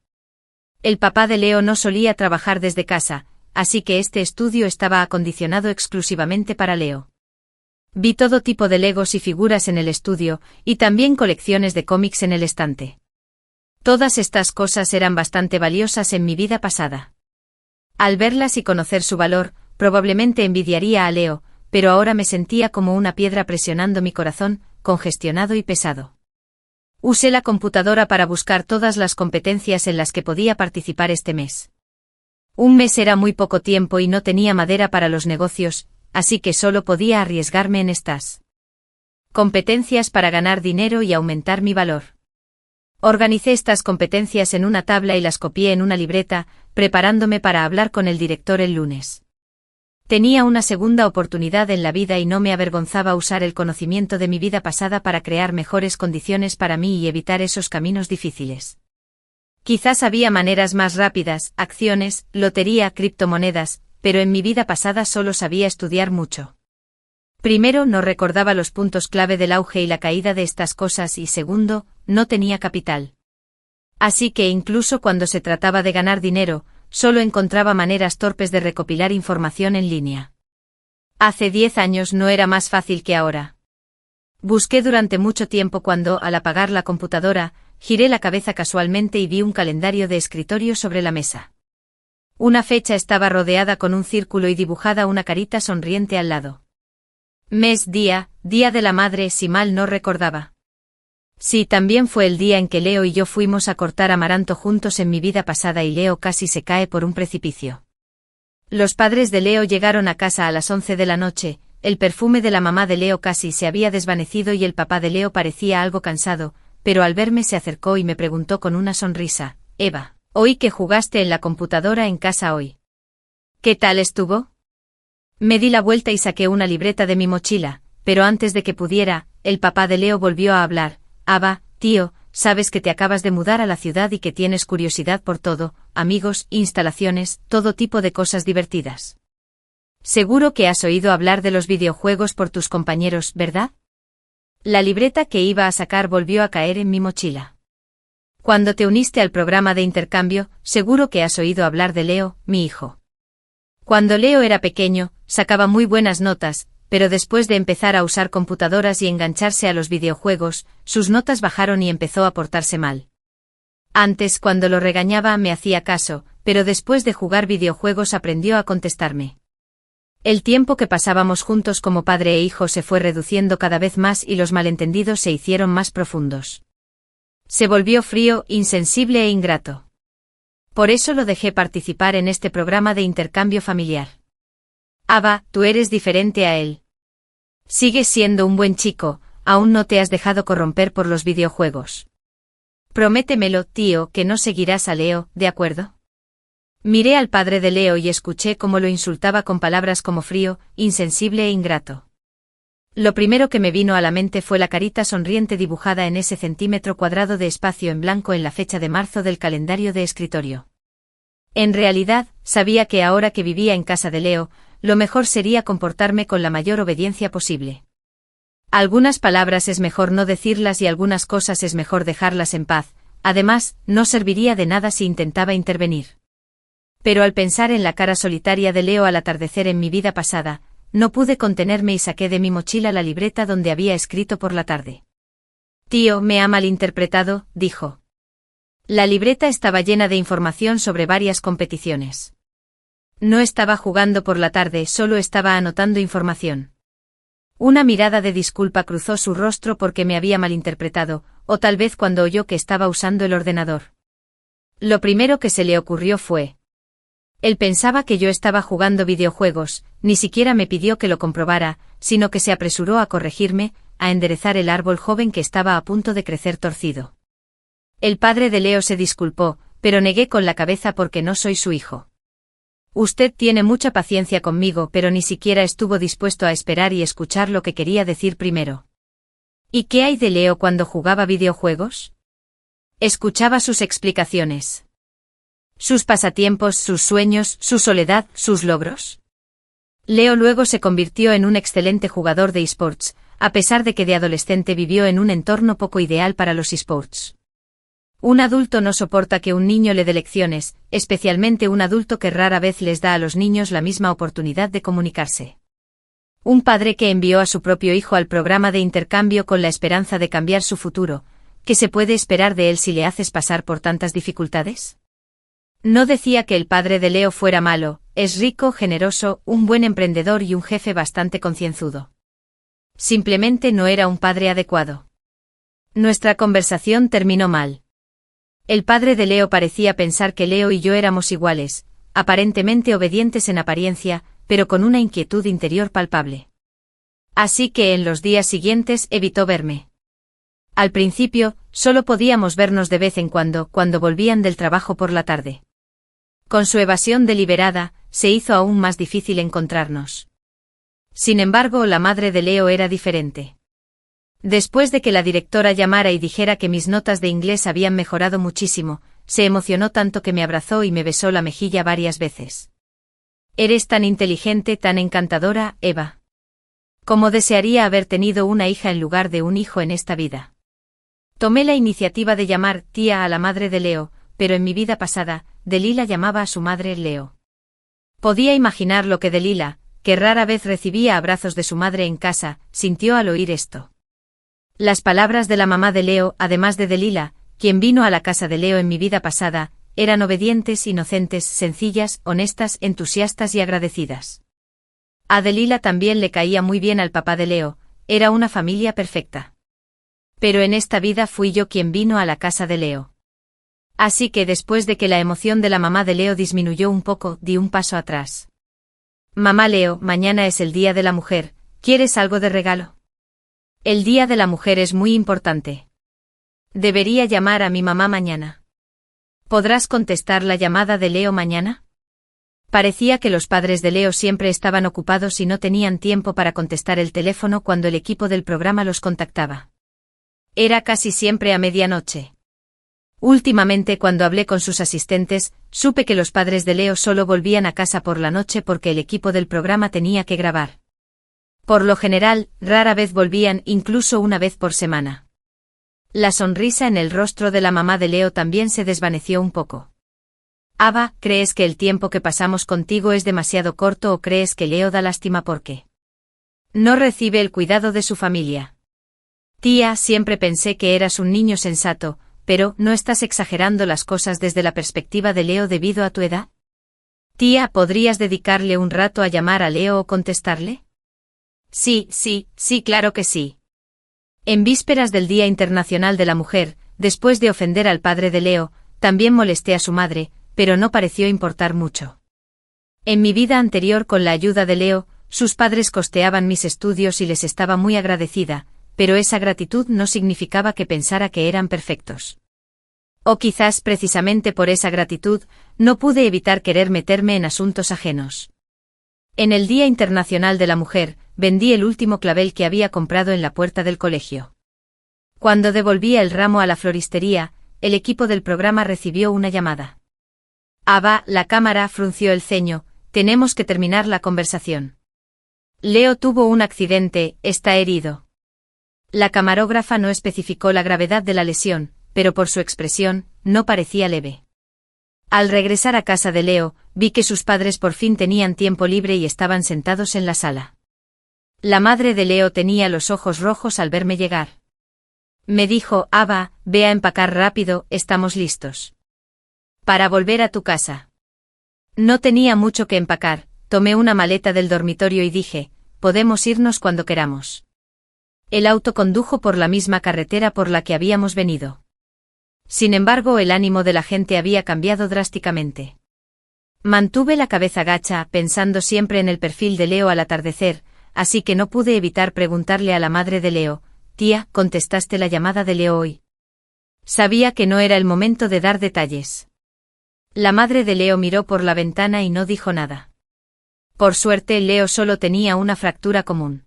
El papá de Leo no solía trabajar desde casa, así que este estudio estaba acondicionado exclusivamente para Leo. Vi todo tipo de legos y figuras en el estudio, y también colecciones de cómics en el estante. Todas estas cosas eran bastante valiosas en mi vida pasada. Al verlas y conocer su valor, probablemente envidiaría a Leo, pero ahora me sentía como una piedra presionando mi corazón, congestionado y pesado. Usé la computadora para buscar todas las competencias en las que podía participar este mes. Un mes era muy poco tiempo y no tenía madera para los negocios, así que solo podía arriesgarme en estas competencias para ganar dinero y aumentar mi valor. Organicé estas competencias en una tabla y las copié en una libreta, preparándome para hablar con el director el lunes. Tenía una segunda oportunidad en la vida y no me avergonzaba usar el conocimiento de mi vida pasada para crear mejores condiciones para mí y evitar esos caminos difíciles. Quizás había maneras más rápidas, acciones, lotería, criptomonedas, pero en mi vida pasada solo sabía estudiar mucho. Primero, no recordaba los puntos clave del auge y la caída de estas cosas y segundo, no tenía capital. Así que incluso cuando se trataba de ganar dinero, solo encontraba maneras torpes de recopilar información en línea. Hace 10 años no era más fácil que ahora. Busqué durante mucho tiempo cuando, al apagar la computadora, giré la cabeza casualmente y vi un calendario de escritorio sobre la mesa. Una fecha estaba rodeada con un círculo y dibujada una carita sonriente al lado. Mes, día de la madre, si mal no recordaba. Sí, también fue el día en que Leo y yo fuimos a cortar amaranto juntos en mi vida pasada y Leo casi se cae por un precipicio. Los padres de Leo llegaron a casa a las 11 de la noche, el perfume de la mamá de Leo casi se había desvanecido y el papá de Leo parecía algo cansado, pero al verme se acercó y me preguntó con una sonrisa, Eva, oí que jugaste en la computadora en casa hoy. ¿Qué tal estuvo? Me di la vuelta y saqué una libreta de mi mochila, pero antes de que pudiera, el papá de Leo volvió a hablar. Ava, tío, sabes que te acabas de mudar a la ciudad y que tienes curiosidad por todo, amigos, instalaciones, todo tipo de cosas divertidas. Seguro que has oído hablar de los videojuegos por tus compañeros, ¿verdad? La libreta que iba a sacar volvió a caer en mi mochila. Cuando te uniste al programa de intercambio, seguro que has oído hablar de Leo, mi hijo. Cuando Leo era pequeño, sacaba muy buenas notas, pero después de empezar a usar computadoras y engancharse a los videojuegos, sus notas bajaron y empezó a portarse mal. Antes, cuando lo regañaba, me hacía caso, pero después de jugar videojuegos aprendió a contestarme. El tiempo que pasábamos juntos como padre e hijo se fue reduciendo cada vez más y los malentendidos se hicieron más profundos. Se volvió frío, insensible e ingrato. Por eso lo dejé participar en este programa de intercambio familiar. Ava, tú eres diferente a él. Sigues siendo un buen chico, aún no te has dejado corromper por los videojuegos. Prométemelo, tío, que no seguirás a Leo, ¿de acuerdo? Miré al padre de Leo y escuché cómo lo insultaba con palabras como frío, insensible e ingrato. Lo primero que me vino a la mente fue la carita sonriente dibujada en ese centímetro cuadrado de espacio en blanco en la fecha de marzo del calendario de escritorio. En realidad, sabía que ahora que vivía en casa de Leo, lo mejor sería comportarme con la mayor obediencia posible. Algunas palabras es mejor no decirlas y algunas cosas es mejor dejarlas en paz, además, no serviría de nada si intentaba intervenir. Pero al pensar en la cara solitaria de Leo al atardecer en mi vida pasada, no pude contenerme y saqué de mi mochila la libreta donde había escrito por la tarde. Tío, me ha malinterpretado, dijo. La libreta estaba llena de información sobre varias competiciones. No estaba jugando por la tarde, solo estaba anotando información. Una mirada de disculpa cruzó su rostro porque me había malinterpretado, o tal vez cuando oyó que estaba usando el ordenador. Lo primero que se le ocurrió fue: él pensaba que yo estaba jugando videojuegos, ni siquiera me pidió que lo comprobara, sino que se apresuró a corregirme, a enderezar el árbol joven que estaba a punto de crecer torcido. El padre de Leo se disculpó, pero negué con la cabeza porque no soy su hijo. Usted tiene mucha paciencia conmigo, pero ni siquiera estuvo dispuesto a esperar y escuchar lo que quería decir primero. ¿Y qué hay de Leo cuando jugaba videojuegos? Escuchaba sus explicaciones. Sus pasatiempos, sus sueños, su soledad, sus logros. Leo luego se convirtió en un excelente jugador de esports, a pesar de que de adolescente vivió en un entorno poco ideal para los esports. Un adulto no soporta que un niño le dé lecciones, especialmente un adulto que rara vez les da a los niños la misma oportunidad de comunicarse. Un padre que envió a su propio hijo al programa de intercambio con la esperanza de cambiar su futuro, ¿qué se puede esperar de él si le haces pasar por tantas dificultades? No decía que el padre de Leo fuera malo, es rico, generoso, un buen emprendedor y un jefe bastante concienzudo. Simplemente no era un padre adecuado. Nuestra conversación terminó mal. El padre de Leo parecía pensar que Leo y yo éramos iguales, aparentemente obedientes en apariencia, pero con una inquietud interior palpable. Así que en los días siguientes evitó verme. Al principio, solo podíamos vernos de vez en cuando volvían del trabajo por la tarde. Con su evasión deliberada, se hizo aún más difícil encontrarnos. Sin embargo, la madre de Leo era diferente. Después de que la directora llamara y dijera que mis notas de inglés habían mejorado muchísimo, se emocionó tanto que me abrazó y me besó la mejilla varias veces. Eres tan inteligente, tan encantadora, Eva. Cómo desearía haber tenido una hija en lugar de un hijo en esta vida. Tomé la iniciativa de llamar tía a la madre de Leo, pero en mi vida pasada, Delila llamaba a su madre Leo. Podía imaginar lo que Delila, que rara vez recibía abrazos de su madre en casa, sintió al oír esto. Las palabras de la mamá de Leo, además de Delila, quien vino a la casa de Leo en mi vida pasada, eran obedientes, inocentes, sencillas, honestas, entusiastas y agradecidas. A Delila también le caía muy bien al papá de Leo, era una familia perfecta. Pero en esta vida fui yo quien vino a la casa de Leo. Así que después de que la emoción de la mamá de Leo disminuyó un poco, di un paso atrás. Mamá Leo, mañana es el Día de la Mujer, ¿quieres algo de regalo? El Día de la Mujer es muy importante. Debería llamar a mi mamá mañana. ¿Podrás contestar la llamada de Leo mañana? Parecía que los padres de Leo siempre estaban ocupados y no tenían tiempo para contestar el teléfono cuando el equipo del programa los contactaba. Era casi siempre a medianoche. Últimamente, cuando hablé con sus asistentes, supe que los padres de Leo solo volvían a casa por la noche porque el equipo del programa tenía que grabar. Por lo general, rara vez volvían, incluso una vez por semana. La sonrisa en el rostro de la mamá de Leo también se desvaneció un poco. Ava, ¿crees que el tiempo que pasamos contigo es demasiado corto o crees que Leo da lástima porque no recibe el cuidado de su familia? Tía, siempre pensé que eras un niño sensato, pero ¿no estás exagerando las cosas desde la perspectiva de Leo debido a tu edad? Tía, ¿podrías dedicarle un rato a llamar a Leo o contestarle? Sí, claro que sí. En vísperas del Día Internacional de la Mujer, después de ofender al padre de Leo, también molesté a su madre, pero no pareció importar mucho. En mi vida anterior con la ayuda de Leo, sus padres costeaban mis estudios y les estaba muy agradecida, pero esa gratitud no significaba que pensara que eran perfectos. O quizás precisamente por esa gratitud, no pude evitar querer meterme en asuntos ajenos. En el Día Internacional de la Mujer, vendí el último clavel que había comprado en la puerta del colegio. Cuando devolvía el ramo a la floristería, el equipo del programa recibió una llamada. Ava, la cámara frunció el ceño, tenemos que terminar la conversación. Leo tuvo un accidente, está herido. La camarógrafa no especificó la gravedad de la lesión, pero por su expresión, no parecía leve. Al regresar a casa de Leo, vi que sus padres por fin tenían tiempo libre y estaban sentados en la sala. La madre de Leo tenía los ojos rojos al verme llegar. Me dijo, Ava, ve a empacar rápido, estamos listos para volver a tu casa. No tenía mucho que empacar, tomé una maleta del dormitorio y dije, podemos irnos cuando queramos. El auto condujo por la misma carretera por la que habíamos venido. Sin embargo, el ánimo de la gente había cambiado drásticamente. Mantuve la cabeza gacha, pensando siempre en el perfil de Leo al atardecer, así que no pude evitar preguntarle a la madre de Leo, tía, ¿contestaste la llamada de Leo hoy? Sabía que no era el momento de dar detalles. La madre de Leo miró por la ventana y no dijo nada. Por suerte, Leo solo tenía una fractura común.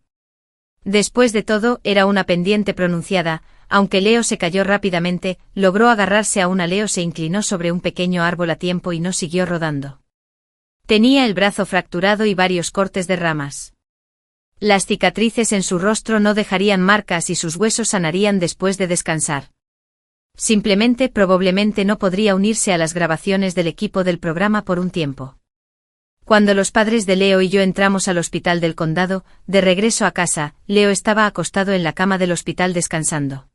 Después de todo, era una pendiente pronunciada, aunque Leo se cayó rápidamente, logró agarrarse a una. Leo se inclinó sobre un pequeño árbol a tiempo y no siguió rodando. Tenía el brazo fracturado y varios cortes de ramas. Las cicatrices en su rostro no dejarían marcas y sus huesos sanarían después de descansar. Simplemente probablemente no podría unirse a las grabaciones del equipo del programa por un tiempo. Cuando los padres de Leo y yo entramos al hospital del condado, de regreso a casa, Leo estaba acostado en la cama del hospital descansando.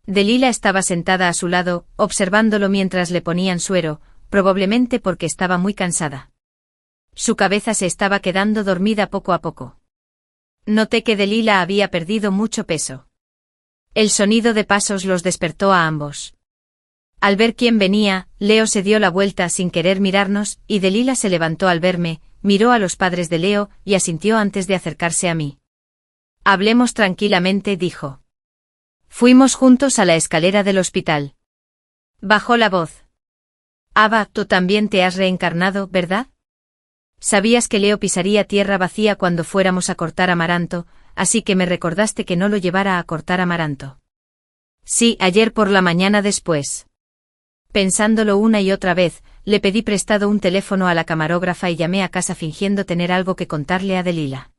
Delila estaba sentada a su lado, observándolo mientras le ponían suero, probablemente porque estaba muy cansada. Su cabeza se estaba quedando dormida poco a poco. Noté que Delila había perdido mucho peso. El sonido de pasos los despertó a ambos. Al ver quién venía, Leo se dio la vuelta sin querer mirarnos, y Delila se levantó al verme, miró a los padres de Leo, y asintió antes de acercarse a mí. Hablemos tranquilamente, dijo. Fuimos juntos a la escalera del hospital. Bajó la voz. Ava, tú también te has reencarnado, ¿verdad? Sabías que Leo pisaría tierra vacía cuando fuéramos a cortar amaranto, así que me recordaste que no lo llevara a cortar amaranto. Sí, ayer por la mañana después. Pensándolo una y otra vez, le pedí prestado un teléfono a la camarógrafa y llamé a casa fingiendo tener algo que contarle a Delila.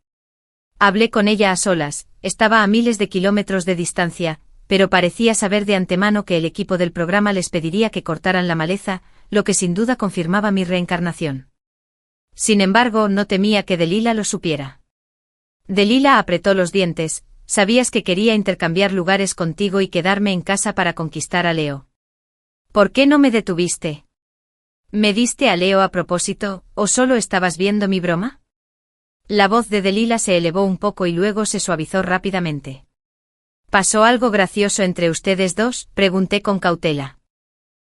Hablé con ella a solas, estaba a miles de kilómetros de distancia, pero parecía saber de antemano que el equipo del programa les pediría que cortaran la maleza, lo que sin duda confirmaba mi reencarnación. Sin embargo, no temía que Delila lo supiera. Delila apretó los dientes, sabías que quería intercambiar lugares contigo y quedarme en casa para conquistar a Leo. ¿Por qué no me detuviste? ¿Me diste a Leo a propósito, o solo estabas viendo mi broma? La voz de Delila se elevó un poco y luego se suavizó rápidamente. ¿Pasó algo gracioso entre ustedes dos?, pregunté con cautela.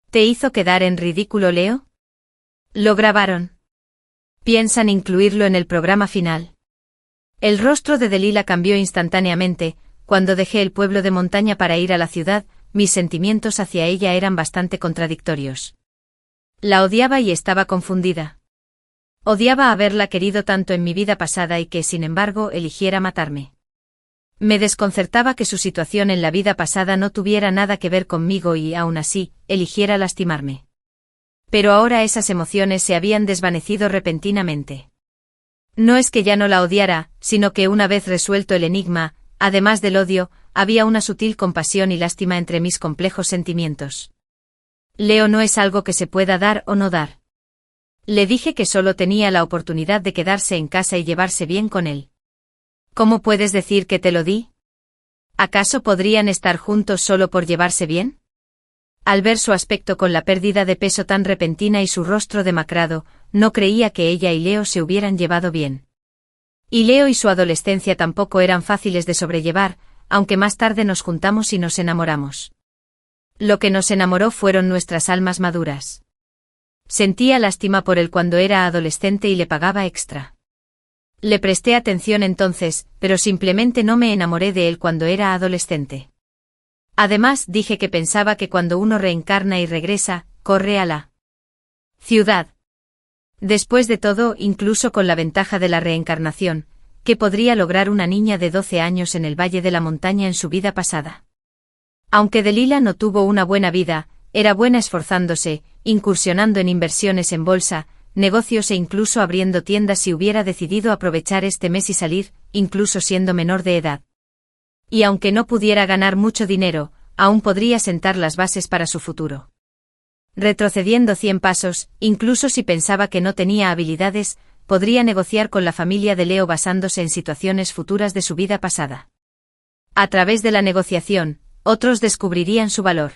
¿Te hizo quedar en ridículo Leo? ¿Lo grabaron? ¿Piensan incluirlo en el programa final? El rostro de Delila cambió instantáneamente. Cuando dejé el pueblo de montaña para ir a la ciudad, mis sentimientos hacia ella eran bastante contradictorios. La odiaba y estaba confundida. Odiaba haberla querido tanto en mi vida pasada y que, sin embargo, eligiera matarme. Me desconcertaba que su situación en la vida pasada no tuviera nada que ver conmigo y, aún así, eligiera lastimarme. Pero ahora esas emociones se habían desvanecido repentinamente. No es que ya no la odiara, sino que una vez resuelto el enigma, además del odio, había una sutil compasión y lástima entre mis complejos sentimientos. Leo no es algo que se pueda dar o no dar. Le dije que solo tenía la oportunidad de quedarse en casa y llevarse bien con él. ¿Cómo puedes decir que te lo di? ¿Acaso podrían estar juntos solo por llevarse bien? Al ver su aspecto con la pérdida de peso tan repentina y su rostro demacrado, no creía que ella y Leo se hubieran llevado bien. Y Leo y su adolescencia tampoco eran fáciles de sobrellevar, aunque más tarde nos juntamos y nos enamoramos. Lo que nos enamoró fueron nuestras almas maduras. Sentía lástima por él cuando era adolescente y le pagaba extra. Le presté atención entonces, pero simplemente no me enamoré de él cuando era adolescente. Además, dije que pensaba que cuando uno reencarna y regresa, corre a la ciudad. Después de todo, incluso con la ventaja de la reencarnación, ¿qué podría lograr una niña de 12 años en el Valle de la Montaña en su vida pasada? Aunque Delila no tuvo una buena vida, era buena esforzándose, incursionando en inversiones en bolsa, negocios e incluso abriendo tiendas si hubiera decidido aprovechar este mes y salir, incluso siendo menor de edad. Y aunque no pudiera ganar mucho dinero, aún podría sentar las bases para su futuro. Retrocediendo 100 pasos, incluso si pensaba que no tenía habilidades, podría negociar con la familia de Leo basándose en situaciones futuras de su vida pasada. A través de la negociación, otros descubrirían su valor.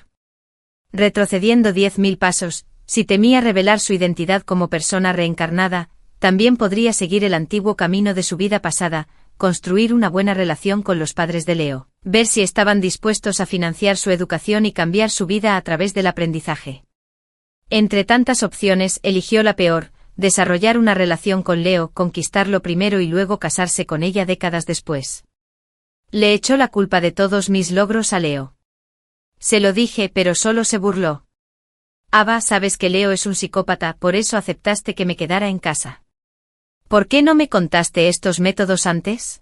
Retrocediendo 10.000 pasos, si temía revelar su identidad como persona reencarnada, también podría seguir el antiguo camino de su vida pasada, construir una buena relación con los padres de Leo, ver si estaban dispuestos a financiar su educación y cambiar su vida a través del aprendizaje. Entre tantas opciones, eligió la peor, desarrollar una relación con Leo, conquistarlo primero y luego casarse con ella décadas después. Le echó la culpa de todos mis logros a Leo. Se lo dije, pero solo se burló. Ava, sabes que Leo es un psicópata, por eso aceptaste que me quedara en casa. ¿Por qué no me contaste estos métodos antes?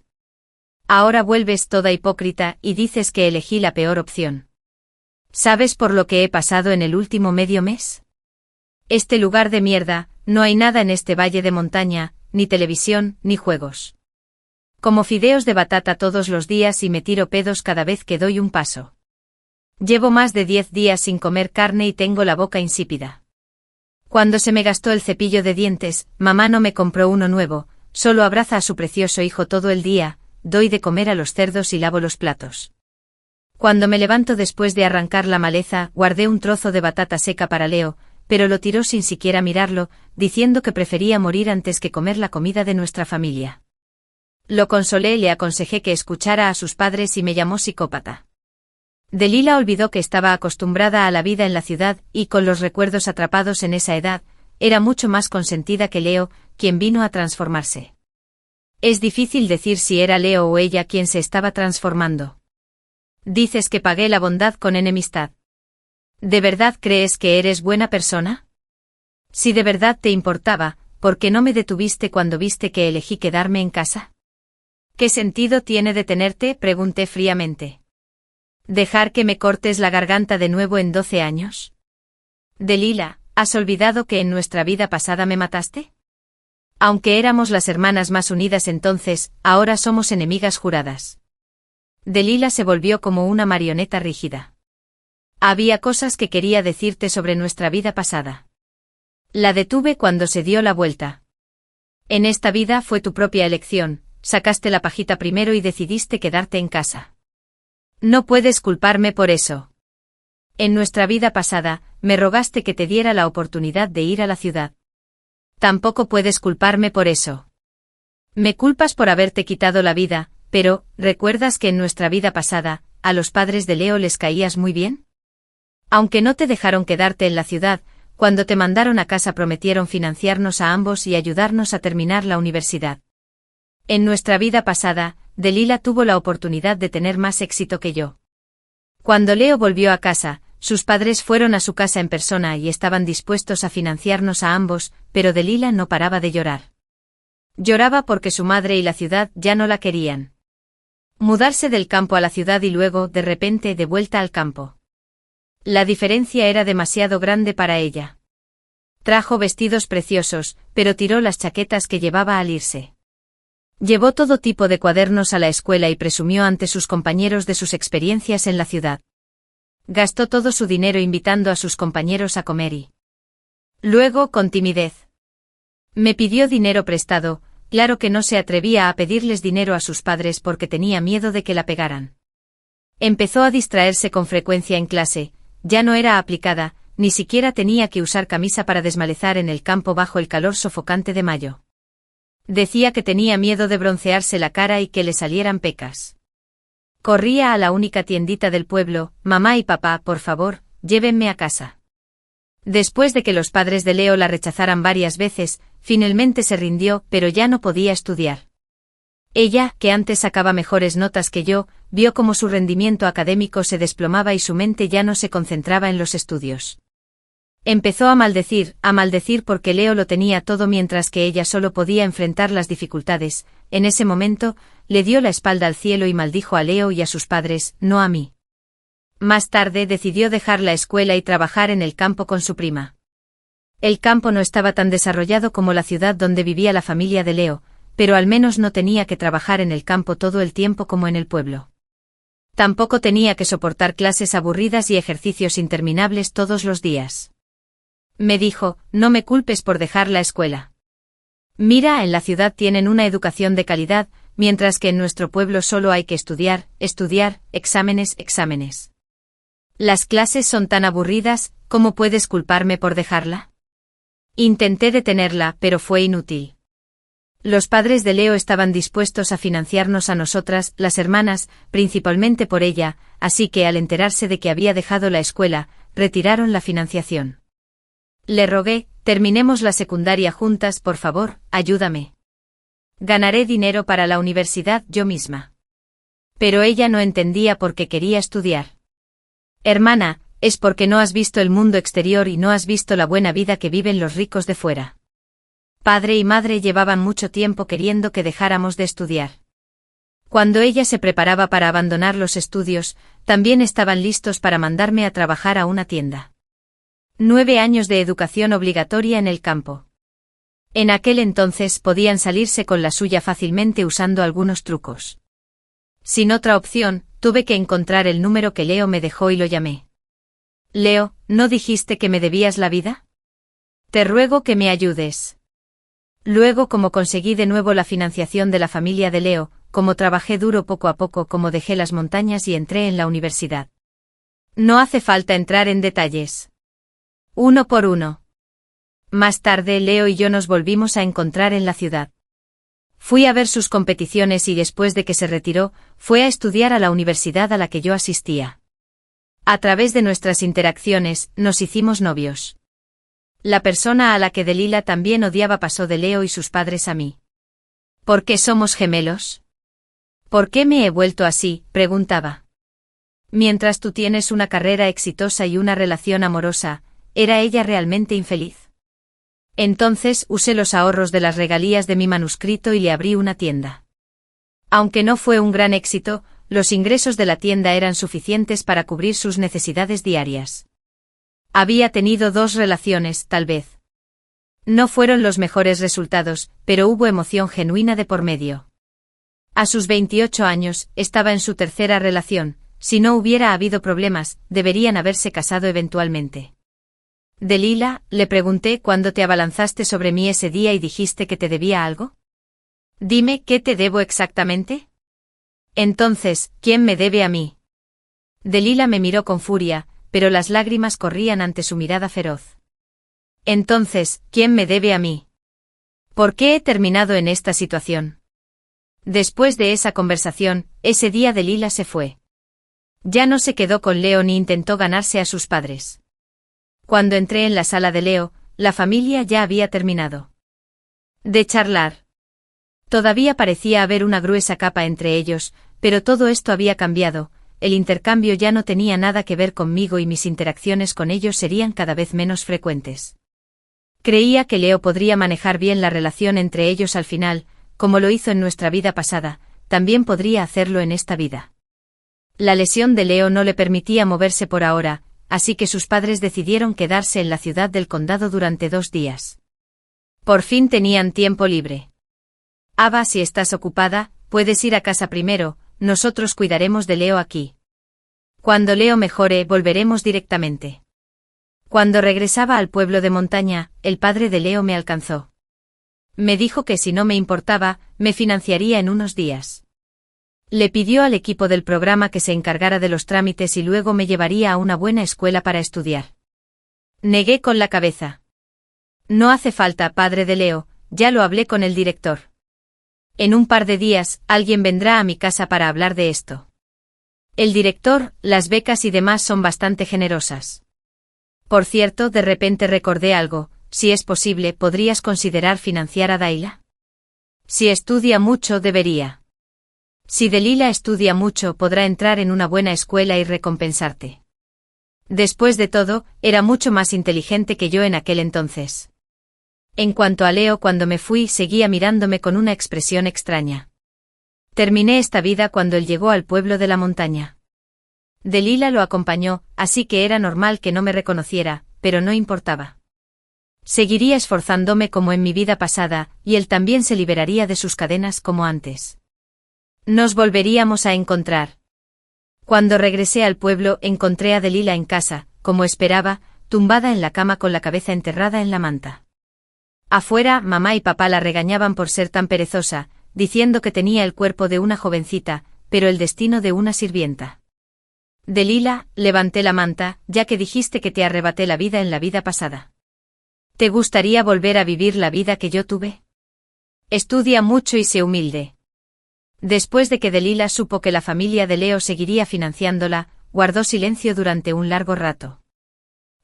Ahora vuelves toda hipócrita y dices que elegí la peor opción. ¿Sabes por lo que he pasado en el último medio mes? Este lugar de mierda, no hay nada en este valle de montaña, ni televisión, ni juegos. Como fideos de batata todos los días y me tiro pedos cada vez que doy un paso. Llevo más de 10 días sin comer carne y tengo la boca insípida. Cuando se me gastó el cepillo de dientes, mamá no me compró uno nuevo, solo abraza a su precioso hijo todo el día, doy de comer a los cerdos y lavo los platos. Cuando me levanto después de arrancar la maleza, guardé un trozo de batata seca para Leo, pero lo tiró sin siquiera mirarlo, diciendo que prefería morir antes que comer la comida de nuestra familia. Lo consolé y le aconsejé que escuchara a sus padres y me llamó psicópata. Delila olvidó que estaba acostumbrada a la vida en la ciudad y, con los recuerdos atrapados en esa edad, era mucho más consentida que Leo, quien vino a transformarse. Es difícil decir si era Leo o ella quien se estaba transformando. Dices que pagué la bondad con enemistad. ¿De verdad crees que eres buena persona? Si de verdad te importaba, ¿por qué no me detuviste cuando viste que elegí quedarme en casa? ¿Qué sentido tiene detenerte?, pregunté fríamente. ¿Dejar que me cortes la garganta de nuevo en 12 años? Delila, ¿has olvidado que en nuestra vida pasada me mataste? Aunque éramos las hermanas más unidas entonces, ahora somos enemigas juradas. Delila se volvió como una marioneta rígida. Había cosas que quería decirte sobre nuestra vida pasada. La detuve cuando se dio la vuelta. En esta vida fue tu propia elección, sacaste la pajita primero y decidiste quedarte en casa. No puedes culparme por eso. En nuestra vida pasada, me rogaste que te diera la oportunidad de ir a la ciudad. Tampoco puedes culparme por eso. Me culpas por haberte quitado la vida, pero, ¿recuerdas que en nuestra vida pasada, a los padres de Leo les caías muy bien? Aunque no te dejaron quedarte en la ciudad, cuando te mandaron a casa prometieron financiarnos a ambos y ayudarnos a terminar la universidad. En nuestra vida pasada, Delila tuvo la oportunidad de tener más éxito que yo. Cuando Leo volvió a casa, sus padres fueron a su casa en persona y estaban dispuestos a financiarnos a ambos, pero Delila no paraba de llorar. Lloraba porque su madre y la ciudad ya no la querían. Mudarse del campo a la ciudad y luego, de repente, de vuelta al campo. La diferencia era demasiado grande para ella. Trajo vestidos preciosos, pero tiró las chaquetas que llevaba al irse. Llevó todo tipo de cuadernos a la escuela y presumió ante sus compañeros de sus experiencias en la ciudad. Gastó todo su dinero invitando a sus compañeros a comer y luego, con timidez, me pidió dinero prestado. Claro que no se atrevía a pedirles dinero a sus padres porque tenía miedo de que la pegaran. Empezó a distraerse con frecuencia en clase, ya no era aplicada, ni siquiera tenía que usar camisa para desmalezar en el campo bajo el calor sofocante de mayo. Decía que tenía miedo de broncearse la cara y que le salieran pecas. Corría a la única tiendita del pueblo: mamá y papá, por favor, llévenme a casa. Después de que los padres de Leo la rechazaran varias veces, finalmente se rindió, pero ya no podía estudiar. Ella, que antes sacaba mejores notas que yo, vio cómo su rendimiento académico se desplomaba y su mente ya no se concentraba en los estudios. Empezó a maldecir porque Leo lo tenía todo mientras que ella solo podía enfrentar las dificultades. En ese momento, le dio la espalda al cielo y maldijo a Leo y a sus padres, no a mí. Más tarde decidió dejar la escuela y trabajar en el campo con su prima. El campo no estaba tan desarrollado como la ciudad donde vivía la familia de Leo, pero al menos no tenía que trabajar en el campo todo el tiempo como en el pueblo. Tampoco tenía que soportar clases aburridas y ejercicios interminables todos los días. Me dijo: no me culpes por dejar la escuela. Mira, en la ciudad tienen una educación de calidad, mientras que en nuestro pueblo solo hay que estudiar, exámenes. Las clases son tan aburridas, ¿cómo puedes culparme por dejarla? Intenté detenerla, pero fue inútil. Los padres de Leo estaban dispuestos a financiarnos a nosotras, las hermanas, principalmente por ella, así que al enterarse de que había dejado la escuela, retiraron la financiación. Le rogué: terminemos la secundaria juntas, por favor, ayúdame. Ganaré dinero para la universidad yo misma. Pero ella no entendía por qué quería estudiar. Hermana, es porque no has visto el mundo exterior y no has visto la buena vida que viven los ricos de fuera. Padre y madre llevaban mucho tiempo queriendo que dejáramos de estudiar. Cuando ella se preparaba para abandonar los estudios, también estaban listos para mandarme a trabajar a una tienda. 9 años de educación obligatoria en el campo. En aquel entonces podían salirse con la suya fácilmente usando algunos trucos. Sin otra opción, tuve que encontrar el número que Leo me dejó y lo llamé. Leo, ¿no dijiste que me debías la vida? Te ruego que me ayudes. Luego, como conseguí de nuevo la financiación de la familia de Leo, como trabajé duro poco a poco, como dejé las montañas y entré en la universidad. No hace falta entrar en detalles. Uno por uno. Más tarde Leo y yo nos volvimos a encontrar en la ciudad. Fui a ver sus competiciones y después de que se retiró, fue a estudiar a la universidad a la que yo asistía. A través de nuestras interacciones, nos hicimos novios. La persona a la que Delila también odiaba pasó de Leo y sus padres a mí. ¿Por qué somos gemelos? ¿Por qué me he vuelto así?, preguntaba. Mientras tú tienes una carrera exitosa y una relación amorosa, ¿era ella realmente infeliz? Entonces usé los ahorros de las regalías de mi manuscrito y le abrí una tienda. Aunque no fue un gran éxito, los ingresos de la tienda eran suficientes para cubrir sus necesidades diarias. Había tenido 2 relaciones, tal vez. No fueron los mejores resultados, pero hubo emoción genuina de por medio. A sus 28 años, estaba en su 3ª relación. Si no hubiera habido problemas, deberían haberse casado eventualmente. Delila, le pregunté cuando te abalanzaste sobre mí ese día y dijiste que te debía algo. Dime, ¿qué te debo exactamente? Entonces, ¿quién me debe a mí? Delila me miró con furia, pero las lágrimas corrían ante su mirada feroz. Entonces, ¿quién me debe a mí? ¿Por qué he terminado en esta situación? Después de esa conversación, ese día Delila se fue. Ya no se quedó con Leo ni intentó ganarse a sus padres. Cuando entré en la sala de Leo, la familia ya había terminado de charlar. Todavía parecía haber una gruesa capa entre ellos, pero todo esto había cambiado. El intercambio ya no tenía nada que ver conmigo y mis interacciones con ellos serían cada vez menos frecuentes. Creía que Leo podría manejar bien la relación entre ellos al final, como lo hizo en nuestra vida pasada, también podría hacerlo en esta vida. La lesión de Leo no le permitía moverse por ahora, así que sus padres decidieron quedarse en la ciudad del condado durante 2 días. Por fin tenían tiempo libre. Ava, si estás ocupada, puedes ir a casa primero, nosotros cuidaremos de Leo aquí. Cuando Leo mejore, volveremos directamente. Cuando regresaba al pueblo de montaña, el padre de Leo me alcanzó. Me dijo que si no me importaba, me financiaría en unos días. Le pidió al equipo del programa que se encargara de los trámites y luego me llevaría a una buena escuela para estudiar. Negué con la cabeza. No hace falta, padre de Leo, ya lo hablé con el director. En un par de días, alguien vendrá a mi casa para hablar de esto. El director, las becas y demás son bastante generosas. Por cierto, de repente recordé algo, si es posible, ¿podrías considerar financiar a Delilah? Si estudia mucho, debería. Si Delilah estudia mucho, podrá entrar en una buena escuela y recompensarte. Después de todo, era mucho más inteligente que yo en aquel entonces. En cuanto a Leo, cuando me fui, seguía mirándome con una expresión extraña. Terminé esta vida cuando él llegó al pueblo de la montaña. Delilah lo acompañó, así que era normal que no me reconociera, pero no importaba. Seguiría esforzándome como en mi vida pasada, y él también se liberaría de sus cadenas como antes. Nos volveríamos a encontrar. Cuando regresé al pueblo, encontré a Delilah en casa, como esperaba, tumbada en la cama con la cabeza enterrada en la manta. Afuera, mamá y papá la regañaban por ser tan perezosa, diciendo que tenía el cuerpo de una jovencita, pero el destino de una sirvienta. Delilah, levanté la manta, ya que dijiste que te arrebaté la vida en la vida pasada. ¿Te gustaría volver a vivir la vida que yo tuve? Estudia mucho y sé humilde. Después de que Delilah supo que la familia de Leo seguiría financiándola, guardó silencio durante un largo rato.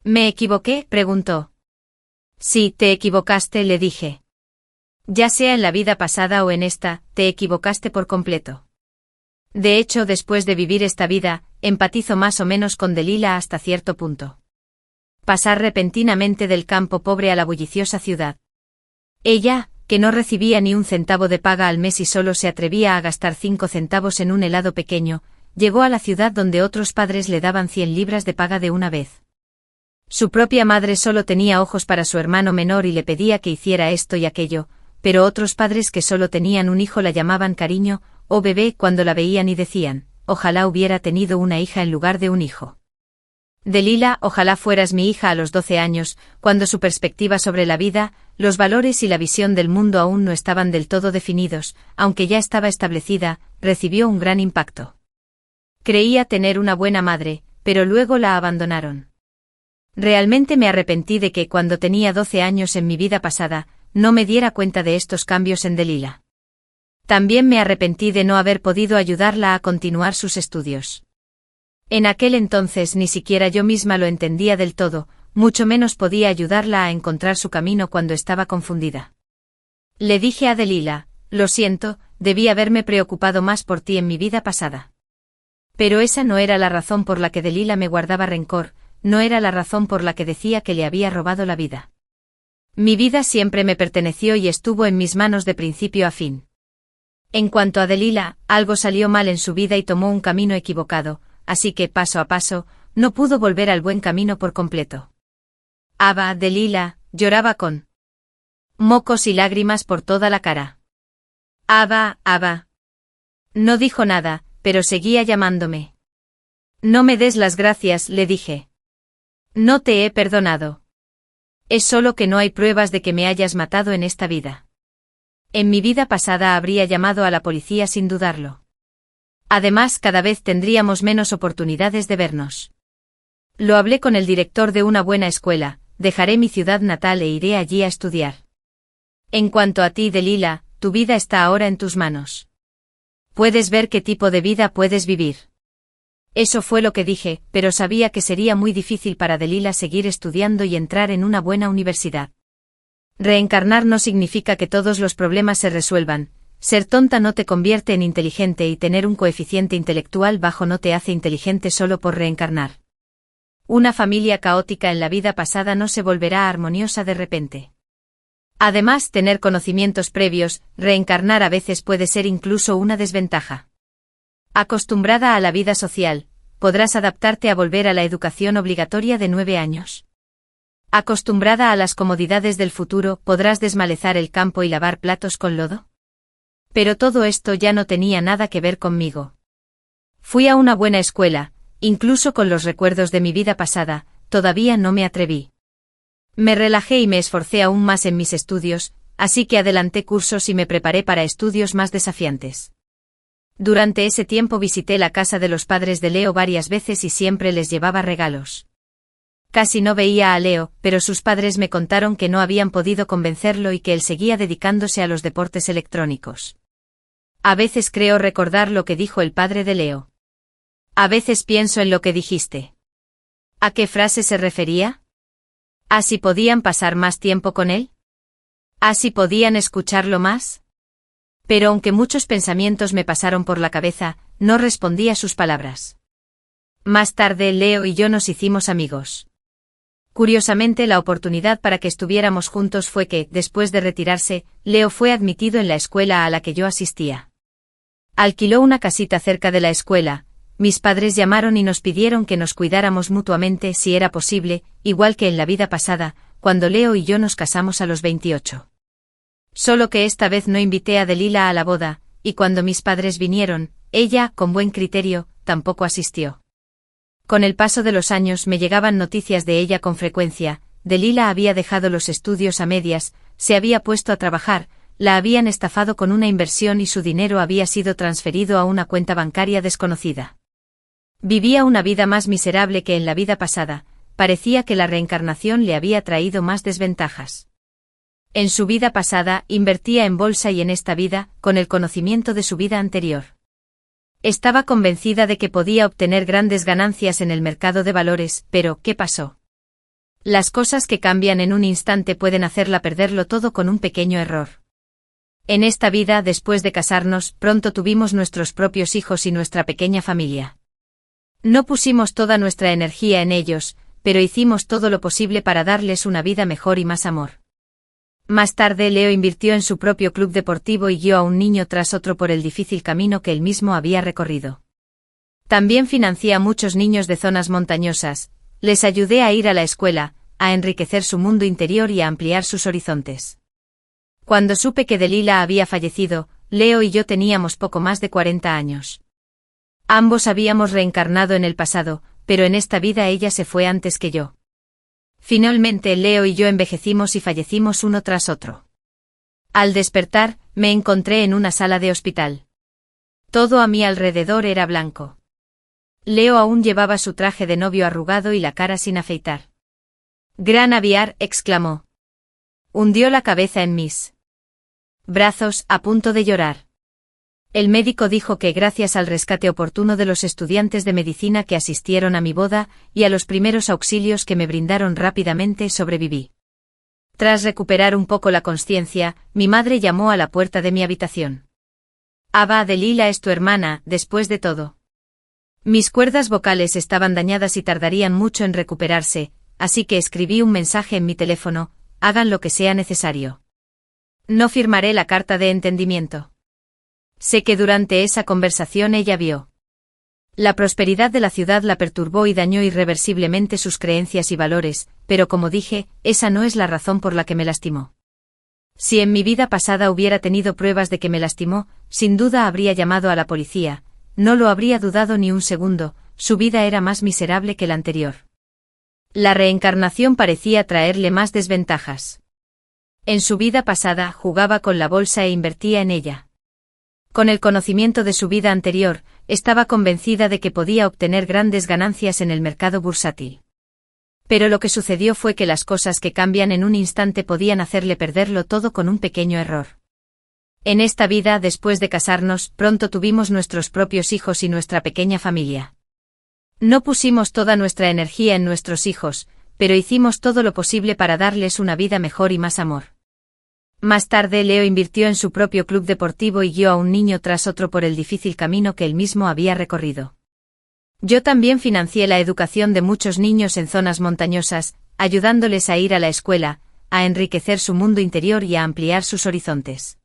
¿Me equivoqué?, preguntó. Sí, te equivocaste, le dije. Ya sea en la vida pasada o en esta, te equivocaste por completo. De hecho, después de vivir esta vida, empatizo más o menos con Delilah hasta cierto punto. Pasar repentinamente del campo pobre a la bulliciosa ciudad. Ella, que no recibía ni un centavo de paga al mes y solo se atrevía a gastar 5 centavos en un helado pequeño, llegó a la ciudad donde otros padres le daban 100 libras de paga de una vez. Su propia madre solo tenía ojos para su hermano menor y le pedía que hiciera esto y aquello, pero otros padres que solo tenían un hijo la llamaban cariño, o bebé cuando la veían y decían, ojalá hubiera tenido una hija en lugar de un hijo. Delilah, ojalá fueras mi hija a los 12 años, cuando su perspectiva sobre la vida, los valores y la visión del mundo aún no estaban del todo definidos, aunque ya estaba establecida, recibió un gran impacto. Creía tener una buena madre, pero luego la abandonaron. Realmente me arrepentí de que cuando tenía 12 años en mi vida pasada, no me diera cuenta de estos cambios en Delilah. También me arrepentí de no haber podido ayudarla a continuar sus estudios. En aquel entonces ni siquiera yo misma lo entendía del todo, mucho menos podía ayudarla a encontrar su camino cuando estaba confundida. Le dije a Delilah, lo siento, debí haberme preocupado más por ti en mi vida pasada. Pero esa no era la razón por la que Delilah me guardaba rencor, no era la razón por la que decía que le había robado la vida. Mi vida siempre me perteneció y estuvo en mis manos de principio a fin. En cuanto a Delilah, algo salió mal en su vida y tomó un camino equivocado, así que paso a paso, no pudo volver al buen camino por completo. Ava, Delilah, lloraba con mocos y lágrimas por toda la cara. Ava, Ava. No dijo nada, pero seguía llamándome. No me des las gracias, le dije. No te he perdonado. Es solo que no hay pruebas de que me hayas matado en esta vida. En mi vida pasada habría llamado a la policía sin dudarlo. Además, cada vez tendríamos menos oportunidades de vernos. Lo hablé con el director de una buena escuela, dejaré mi ciudad natal e iré allí a estudiar. En cuanto a ti, Delilah, tu vida está ahora en tus manos. Puedes ver qué tipo de vida puedes vivir. Eso fue lo que dije, pero sabía que sería muy difícil para Delilah seguir estudiando y entrar en una buena universidad. Reencarnar no significa que todos los problemas se resuelvan. Ser tonta no te convierte en inteligente y tener un coeficiente intelectual bajo no te hace inteligente solo por reencarnar. Una familia caótica en la vida pasada no se volverá armoniosa de repente. Además, tener conocimientos previos, reencarnar a veces puede ser incluso una desventaja. Acostumbrada a la vida social, podrás adaptarte a volver a la educación obligatoria de 9 años. Acostumbrada a las comodidades del futuro, ¿podrás desmalezar el campo y lavar platos con lodo? Pero todo esto ya no tenía nada que ver conmigo. Fui a una buena escuela, incluso con los recuerdos de mi vida pasada, todavía no me atreví. Me relajé y me esforcé aún más en mis estudios, así que adelanté cursos y me preparé para estudios más desafiantes. Durante ese tiempo visité la casa de los padres de Leo varias veces y siempre les llevaba regalos. Casi no veía a Leo, pero sus padres me contaron que no habían podido convencerlo y que él seguía dedicándose a los deportes electrónicos. A veces creo recordar lo que dijo el padre de Leo. A veces pienso en lo que dijiste. ¿A qué frase se refería? ¿A si podían pasar más tiempo con él? ¿A si podían escucharlo más? Pero aunque muchos pensamientos me pasaron por la cabeza, no respondí a sus palabras. Más tarde Leo y yo nos hicimos amigos. Curiosamente, la oportunidad para que estuviéramos juntos fue que, después de retirarse, Leo fue admitido en la escuela a la que yo asistía. Alquiló una casita cerca de la escuela. Mis padres llamaron y nos pidieron que nos cuidáramos mutuamente si era posible, igual que en la vida pasada, cuando Leo y yo nos casamos a los 28. Solo que esta vez no invité a Delila a la boda, y cuando mis padres vinieron, ella, con buen criterio, tampoco asistió. Con el paso de los años me llegaban noticias de ella con frecuencia. Delila había dejado los estudios a medias, se había puesto a trabajar, la habían estafado con una inversión y su dinero había sido transferido a una cuenta bancaria desconocida. Vivía una vida más miserable que en la vida pasada, parecía que la reencarnación le había traído más desventajas. En su vida pasada invertía en bolsa y en esta vida, con el conocimiento de su vida anterior. Estaba convencida de que podía obtener grandes ganancias en el mercado de valores, pero ¿qué pasó? Las cosas que cambian en un instante pueden hacerla perderlo todo con un pequeño error. En esta vida, después de casarnos, pronto tuvimos nuestros propios hijos y nuestra pequeña familia. No pusimos toda nuestra energía en ellos, pero hicimos todo lo posible para darles una vida mejor y más amor. Más tarde Leo invirtió en su propio club deportivo y guió a un niño tras otro por el difícil camino que él mismo había recorrido. También financié a muchos niños de zonas montañosas, les ayudé a ir a la escuela, a enriquecer su mundo interior y a ampliar sus horizontes. Cuando supe que Delila había fallecido, Leo y yo teníamos poco más de 40 años. Ambos habíamos reencarnado en el pasado, pero en esta vida ella se fue antes que yo. Finalmente Leo y yo envejecimos y fallecimos uno tras otro. Al despertar, me encontré en una sala de hospital. Todo a mi alrededor era blanco. Leo aún llevaba su traje de novio arrugado y la cara sin afeitar. «Gran aviar», exclamó. Hundió la cabeza en mis brazos, a punto de llorar. El médico dijo que gracias al rescate oportuno de los estudiantes de medicina que asistieron a mi boda, y a los primeros auxilios que me brindaron rápidamente, sobreviví. Tras recuperar un poco la consciencia, mi madre llamó a la puerta de mi habitación. «Aba, Delila es tu hermana, después de todo». Mis cuerdas vocales estaban dañadas y tardarían mucho en recuperarse, así que escribí un mensaje en mi teléfono: «Hagan lo que sea necesario. No firmaré la carta de entendimiento». Sé que durante esa conversación ella vio. La prosperidad de la ciudad la perturbó y dañó irreversiblemente sus creencias y valores, pero como dije, esa no es la razón por la que me lastimó. Si en mi vida pasada hubiera tenido pruebas de que me lastimó, sin duda habría llamado a la policía, no lo habría dudado ni un segundo, su vida era más miserable que la anterior. La reencarnación parecía traerle más desventajas. En su vida pasada jugaba con la bolsa e invertía en ella. Con el conocimiento de su vida anterior, estaba convencida de que podía obtener grandes ganancias en el mercado bursátil. Pero lo que sucedió fue que las cosas que cambian en un instante podían hacerle perderlo todo con un pequeño error. En esta vida, después de casarnos, pronto tuvimos nuestros propios hijos y nuestra pequeña familia. No pusimos toda nuestra energía en nuestros hijos, pero hicimos todo lo posible para darles una vida mejor y más amor. Más tarde Leo invirtió en su propio club deportivo y guió a un niño tras otro por el difícil camino que él mismo había recorrido. Yo también financié la educación de muchos niños en zonas montañosas, ayudándoles a ir a la escuela, a enriquecer su mundo interior y a ampliar sus horizontes.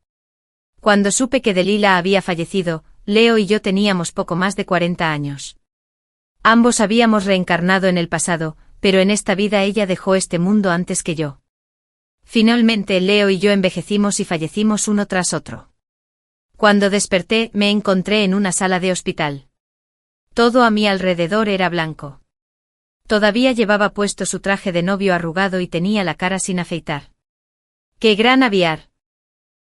Cuando supe que Delila había fallecido, Leo y yo teníamos poco más de 40 años. Ambos habíamos reencarnado en el pasado, pero en esta vida ella dejó este mundo antes que yo. Finalmente Leo y yo envejecimos y fallecimos uno tras otro. Cuando desperté, me encontré en una sala de hospital. Todo a mi alrededor era blanco. Todavía llevaba puesto su traje de novio arrugado y tenía la cara sin afeitar. ¡Qué gran aviar!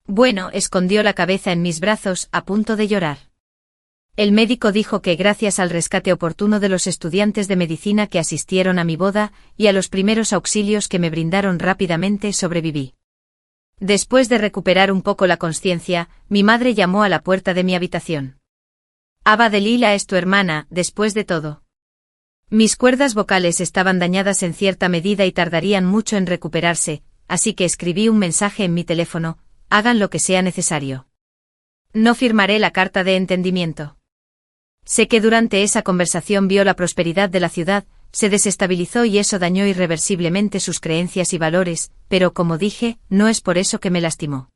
Bueno, escondió la cabeza en mis brazos, a punto de llorar. El médico dijo que gracias al rescate oportuno de los estudiantes de medicina que asistieron a mi boda, y a los primeros auxilios que me brindaron rápidamente, sobreviví. Después de recuperar un poco la consciencia, mi madre llamó a la puerta de mi habitación. Ava de Lila es tu hermana, después de todo. Mis cuerdas vocales estaban dañadas en cierta medida y tardarían mucho en recuperarse, así que escribí un mensaje en mi teléfono: hagan lo que sea necesario. No firmaré la carta de entendimiento. Sé que durante esa conversación vio la prosperidad de la ciudad, se desestabilizó y eso dañó irreversiblemente sus creencias y valores, pero como dije, no es por eso que me lastimó.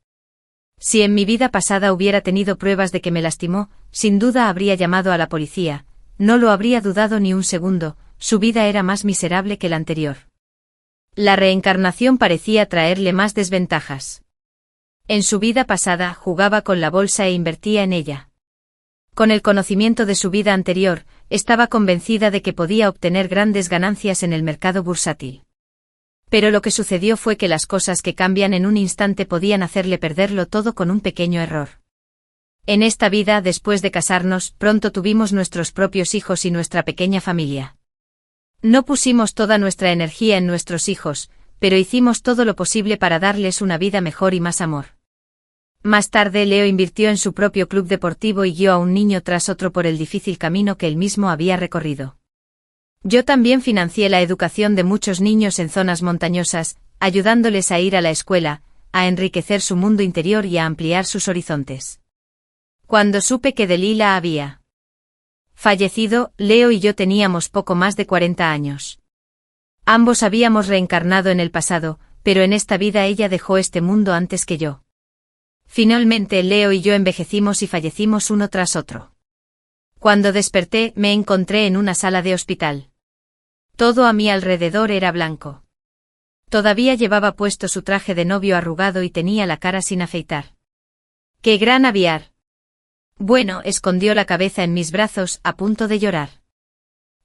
Si en mi vida pasada hubiera tenido pruebas de que me lastimó, sin duda habría llamado a la policía, no lo habría dudado ni un segundo, su vida era más miserable que la anterior. La reencarnación parecía traerle más desventajas. En su vida pasada jugaba con la bolsa e invertía en ella. Con el conocimiento de su vida anterior, estaba convencida de que podía obtener grandes ganancias en el mercado bursátil. Pero lo que sucedió fue que las cosas que cambian en un instante podían hacerle perderlo todo con un pequeño error. En esta vida, después de casarnos, pronto tuvimos nuestros propios hijos y nuestra pequeña familia. No pusimos toda nuestra energía en nuestros hijos, pero hicimos todo lo posible para darles una vida mejor y más amor. Más tarde Leo invirtió en su propio club deportivo y guió a un niño tras otro por el difícil camino que él mismo había recorrido. Yo también financié la educación de muchos niños en zonas montañosas, ayudándoles a ir a la escuela, a enriquecer su mundo interior y a ampliar sus horizontes. Cuando supe que Delila había fallecido, Leo y yo teníamos poco más de 40 años. Ambos habíamos reencarnado en el pasado, pero en esta vida ella dejó este mundo antes que yo. Finalmente Leo y yo envejecimos y fallecimos uno tras otro. Cuando desperté, me encontré en una sala de hospital. Todo a mi alrededor era blanco. Todavía llevaba puesto su traje de novio arrugado y tenía la cara sin afeitar. ¡Qué gran aviar! Bueno, escondió la cabeza en mis brazos, a punto de llorar.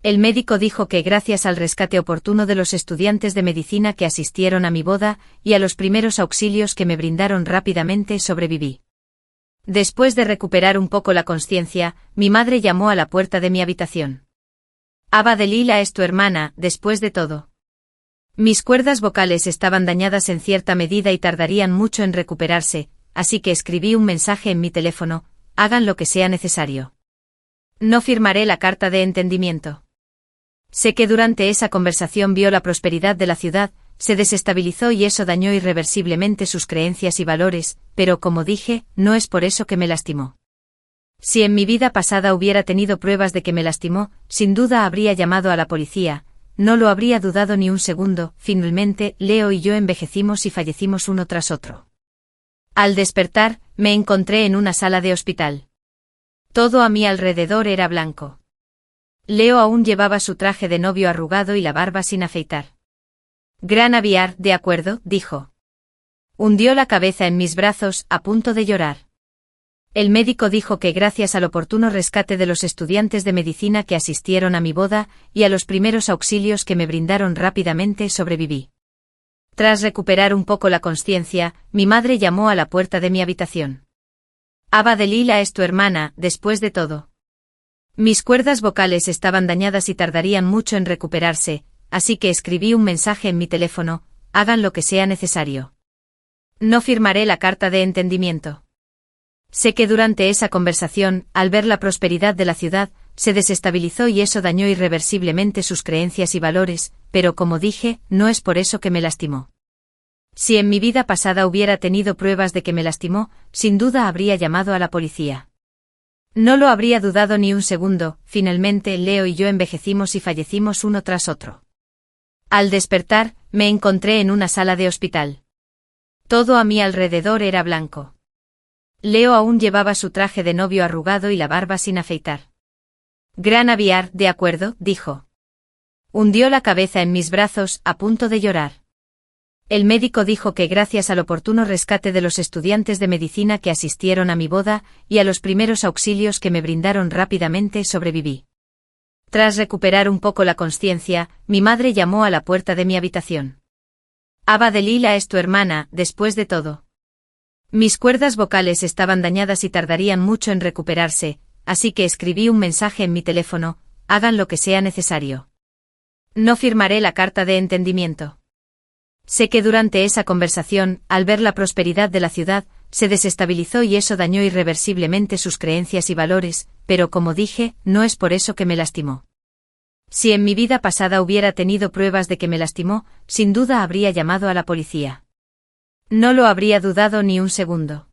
El médico dijo que gracias al rescate oportuno de los estudiantes de medicina que asistieron a mi boda, y a los primeros auxilios que me brindaron rápidamente, sobreviví. Después de recuperar un poco la consciencia, mi madre llamó a la puerta de mi habitación. Ava de Lila es tu hermana, después de todo. Mis cuerdas vocales estaban dañadas en cierta medida y tardarían mucho en recuperarse, así que escribí un mensaje en mi teléfono: hagan lo que sea necesario. No firmaré la carta de entendimiento. Sé que durante esa conversación vio la prosperidad de la ciudad, se desestabilizó y eso dañó irreversiblemente sus creencias y valores, pero como dije, no es por eso que me lastimó. Si en mi vida pasada hubiera tenido pruebas de que me lastimó, sin duda habría llamado a la policía, no lo habría dudado ni un segundo. Finalmente, Leo y yo envejecimos y fallecimos uno tras otro. Al despertar, me encontré en una sala de hospital. Todo a mi alrededor era blanco. Leo aún llevaba su traje de novio arrugado y la barba sin afeitar. Gran aviar, de acuerdo, dijo. Hundió la cabeza en mis brazos, a punto de llorar. El médico dijo que gracias al oportuno rescate de los estudiantes de medicina que asistieron a mi boda, y a los primeros auxilios que me brindaron rápidamente, sobreviví. Tras recuperar un poco la consciencia, mi madre llamó a la puerta de mi habitación. Ava de Lila es tu hermana, después de todo. Mis cuerdas vocales estaban dañadas y tardarían mucho en recuperarse, así que escribí un mensaje en mi teléfono: hagan lo que sea necesario. No firmaré la carta de entendimiento. Sé que durante esa conversación, al ver la prosperidad de la ciudad, se desestabilizó y eso dañó irreversiblemente sus creencias y valores, pero como dije, no es por eso que me lastimó. Si en mi vida pasada hubiera tenido pruebas de que me lastimó, sin duda habría llamado a la policía. No lo habría dudado ni un segundo. Finalmente Leo y yo envejecimos y fallecimos uno tras otro. Al despertar, me encontré en una sala de hospital. Todo a mi alrededor era blanco. Leo aún llevaba su traje de novio arrugado y la barba sin afeitar. Gran aviar, de acuerdo, dijo. Hundió la cabeza en mis brazos, a punto de llorar. El médico dijo que gracias al oportuno rescate de los estudiantes de medicina que asistieron a mi boda, y a los primeros auxilios que me brindaron rápidamente, sobreviví. Tras recuperar un poco la consciencia, mi madre llamó a la puerta de mi habitación. Ava Delila es tu hermana, después de todo. Mis cuerdas vocales estaban dañadas y tardarían mucho en recuperarse, así que escribí un mensaje en mi teléfono: hagan lo que sea necesario. No firmaré la carta de entendimiento. Sé que durante esa conversación, al ver la prosperidad de la ciudad, se desestabilizó y eso dañó irreversiblemente sus creencias y valores, pero como dije, no es por eso que me lastimó. Si en mi vida pasada hubiera tenido pruebas de que me lastimó, sin duda habría llamado a la policía. No lo habría dudado ni un segundo.